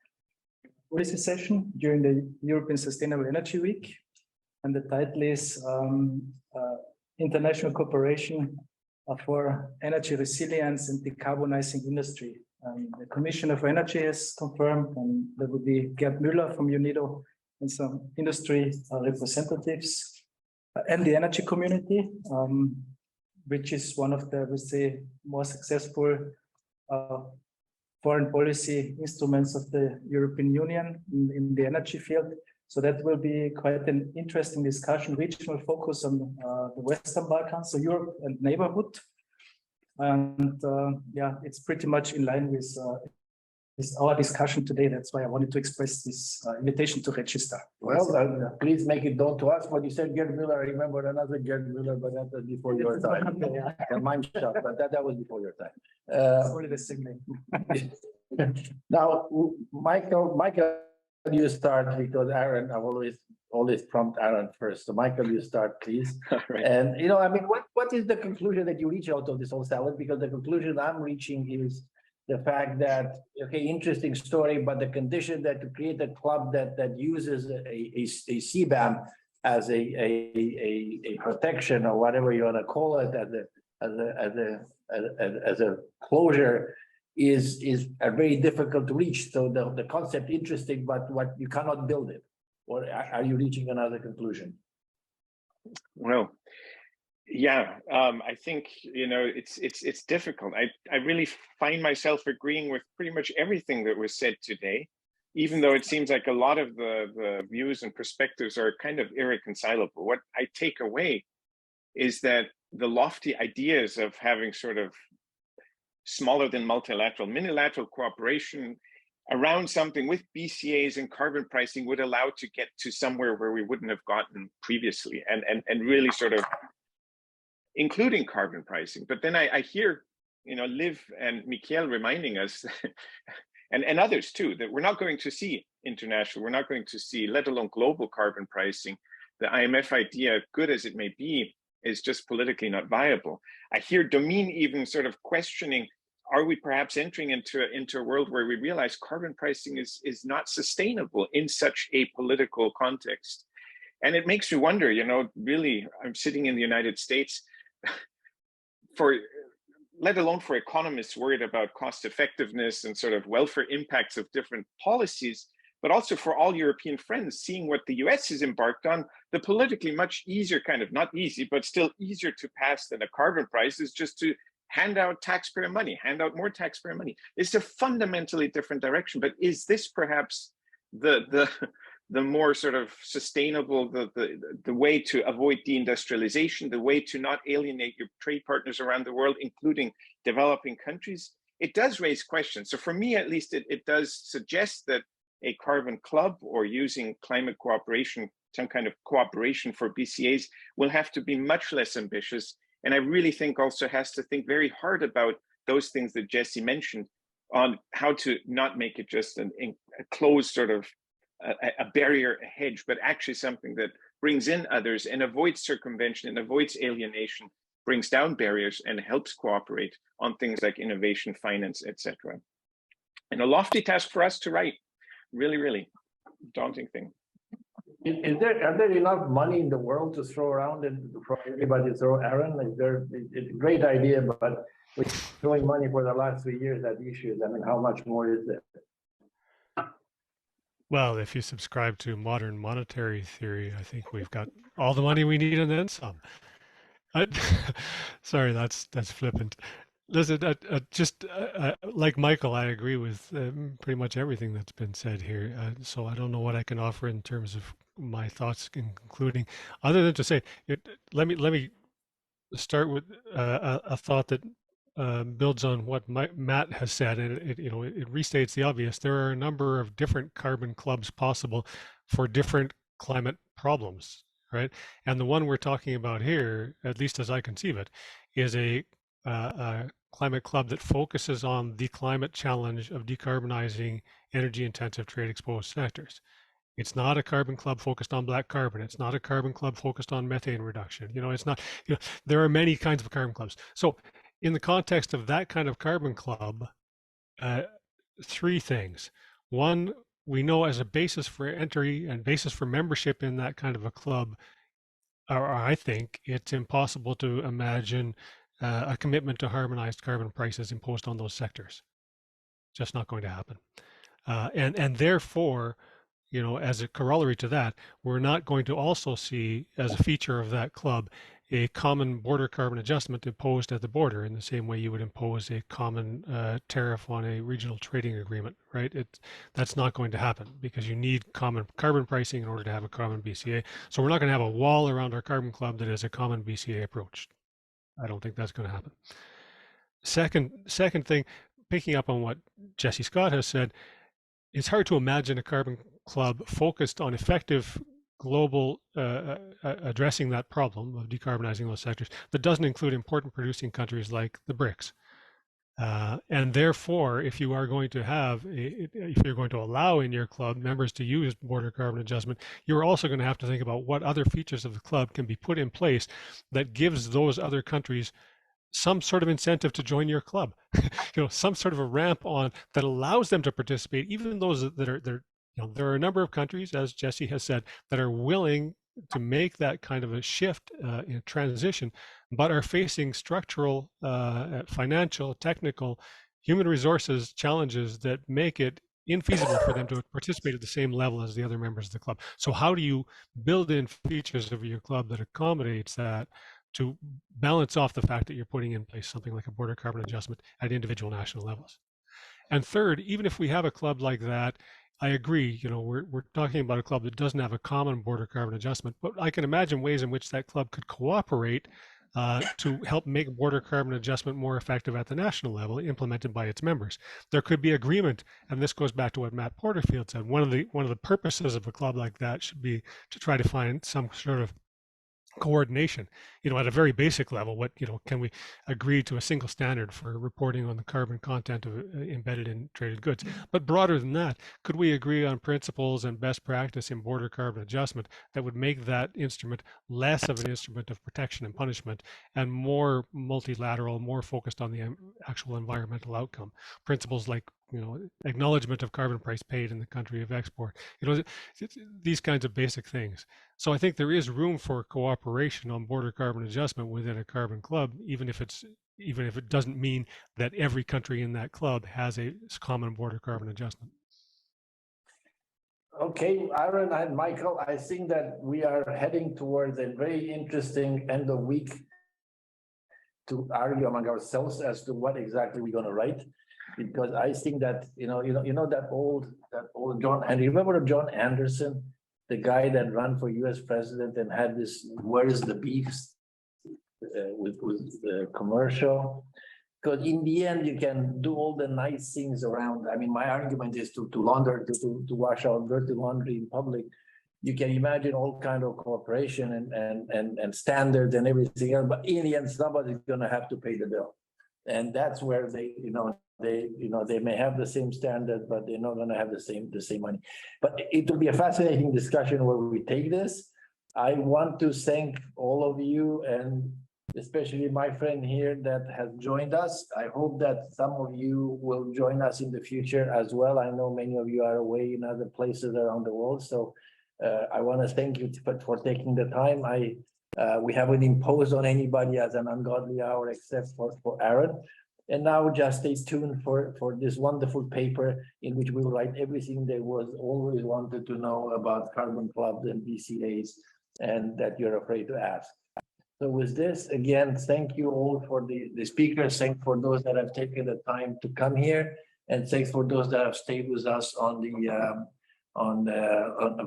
G: a policy session during the European Sustainable Energy Week. And the title is International Cooperation for Energy Resilience and Decarbonizing Industry. The Commissioner for Energy has confirmed, and there will be Gerd Müller from UNIDO and some industry representatives and the energy community, which is one of the, I would say, more successful foreign policy instruments of the European Union in the energy field. So that will be quite an interesting discussion, regional focus on the Western Balkans, so Europe and neighborhood. And yeah, it's pretty much in line with our discussion today. That's why I wanted to express this invitation to register.
A: Well, please make it known to us. What you said, Gerd Müller, I remember another Gerd Müller, but that was before your time. And mine shot, but that was before your time.
G: It's only the same name.
A: Now, Michael, you start, because Aaron, I've always prompt Aaron first. So Michael, you start, please.
B: Right.
A: And you know, I mean, what is the conclusion that you reach out of this whole salad? Because the conclusion I'm reaching is the fact that, okay, interesting story, but the condition that to create a club that uses a CBAM as a protection or whatever you want to call it, as a closure is very difficult to reach. So the concept interesting, but what you cannot build it. Or are you reaching another conclusion?
B: Well, yeah, I think, you know, it's difficult. I really find myself agreeing with pretty much everything that was said today, even though it seems like a lot of the views and perspectives are kind of irreconcilable. What I take away is that the lofty ideas of having sort of smaller than multilateral, minilateral cooperation around something with BCAs and carbon pricing would allow to get to somewhere where we wouldn't have gotten previously, and really sort of including carbon pricing. But then I hear, you know, Liv and Michael reminding us, and others too, that we're not going to see international, we're not going to see, let alone global carbon pricing. The IMF idea, good as it may be, is just politically not viable. I hear Domine even sort of questioning, are we perhaps entering into a world where we realize carbon pricing is not sustainable in such a political context? And it makes me wonder, you know, really, I'm sitting in the United States, let alone for economists worried about cost effectiveness and sort of welfare impacts of different policies, but also for all European friends, seeing what the US has embarked on, the politically much easier kind of, not easy, but still easier to pass than a carbon price is just to hand out taxpayer money, hand out more taxpayer money. It's a fundamentally different direction, but is this perhaps the more sort of sustainable, the way to avoid deindustrialization, the way to not alienate your trade partners around the world, including developing countries? It does raise questions. So for me, at least, it does suggest that a carbon club or using climate cooperation, some kind of cooperation for BCAs, will have to be much less ambitious. And I really think also has to think very hard about those things that Jesse mentioned on how to not make it just a closed sort of a barrier, a hedge, but actually something that brings in others and avoids circumvention and avoids alienation, brings down barriers and helps cooperate on things like innovation, finance, etc. And a lofty task for us to write. Really, really daunting thing.
A: Are there enough money in the world to throw around and for everybody to throw? Aaron, it's a great idea, but with throwing money for the last 3 years at issues, I mean, how much more is there?
C: Well, if you subscribe to modern monetary theory, I think we've got all the money we need and then some. Sorry, that's flippant. Listen, like Michael, I agree with pretty much everything that's been said here. So I don't know what I can offer in terms of my thoughts in concluding, other than to say, let me start with a thought that builds on what Matt has said, and it restates the obvious. There are a number of different carbon clubs possible for different climate problems, right? And the one we're talking about here, at least as I conceive it, is a climate club that focuses on the climate challenge of decarbonizing energy-intensive trade-exposed sectors. It's not a carbon club focused on black carbon. It's not a carbon club focused on methane reduction. It's not. There are many kinds of carbon clubs. So, in the context of that kind of carbon club, 3 things. One, we know as a basis for entry and basis for membership in that kind of a club, or I think it's impossible to imagine a commitment to harmonized carbon prices imposed on those sectors. Just not going to happen. And therefore, as a corollary to that, we're not going to also see, as a feature of that club, a common border carbon adjustment imposed at the border in the same way you would impose a common tariff on a regional trading agreement, right? That's not going to happen because you need common carbon pricing in order to have a common BCA. So we're not going to have a wall around our carbon club that is a common BCA approach. I don't think that's going to happen. Second thing, picking up on what Jesse Scott has said, it's hard to imagine a carbon club focused on effective global addressing that problem of decarbonizing those sectors that doesn't include important producing countries like the BRICS. And therefore, if you are going to if you're going to allow in your club members to use border carbon adjustment, you're also going to have to think about what other features of the club can be put in place that gives those other countries some sort of incentive to join your club, some sort of a ramp on that allows them to participate, even those that are there. There are a number of countries, as Jesse has said, that are willing to make that kind of a shift in transition, but are facing structural, financial, technical, human resources challenges that make it infeasible for them to participate at the same level as the other members of the club. So how do you build in features of your club that accommodates that to balance off the fact that you're putting in place something like a border carbon adjustment at individual national levels? And third, even if we have a club like that, I agree, we're talking about a club that doesn't have a common border carbon adjustment, but I can imagine ways in which that club could cooperate to help make border carbon adjustment more effective at the national level, implemented by its members. There could be agreement, and this goes back to what Matt Porterfield said. One of the purposes of a club like that should be to try to find some sort of coordination, at a very basic level. What, can we agree to a single standard for reporting on the carbon content of embedded in traded goods? But broader than that, could we agree on principles and best practice in border carbon adjustment that would make that instrument less of an instrument of protection and punishment and more multilateral, more focused on the actual environmental outcome? Principles like, acknowledgement of carbon price paid in the country of export, these kinds of basic things. So I think there is room for cooperation on border carbon adjustment within a carbon club, even if it doesn't mean that every country in that club has a common border carbon adjustment.
A: Okay, Aaron and Michael, I think that we are heading towards a very interesting end of week to argue among ourselves as to what exactly we're going to write. Because I think that that old John, and remember John Anderson, the guy that ran for U.S. president and had this "Where's the beef" with the commercial. Because in the end, you can do all the nice things around. I mean, my argument is to wash out dirty laundry in public. You can imagine all kind of cooperation and standards and everything else, but in the end, somebody's going to have to pay the bill. And that's where they may have the same standard, but they're not going to have the same money. But it will be a fascinating discussion where we take this. I want to thank all of you, and especially my friend here that has joined us. I hope that some of you will join us in the future as well. I know many of you are away in other places around the world, so I want to thank you for taking the time. We haven't imposed on anybody as an ungodly hour except for Aaron. And now just stay tuned for this wonderful paper in which we will write everything they was always wanted to know about carbon clubs and BCAs, and that you're afraid to ask. So with this, again, thank you all for the speakers. Thank for those that have taken the time to come here, and thanks for those that have stayed with us on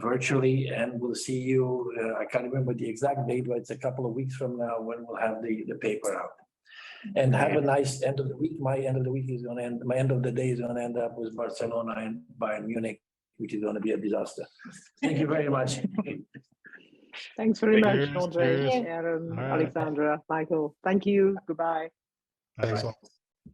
A: virtually. And we'll see you. I can't remember the exact date, but it's a couple of weeks from now when we'll have the paper out. And have a nice end of the week. My end of the week is going to end. My end of the day is going to end up with Barcelona and Bayern Munich, which is going to be a disaster. Thank you very much.
F: Thanks very much,
C: Cheers,
F: Andre,
C: cheers.
F: Aaron,
C: All right.
F: Alexandra, Michael. Thank you. Goodbye.
D: Thanks
C: Bye-bye.
D: all.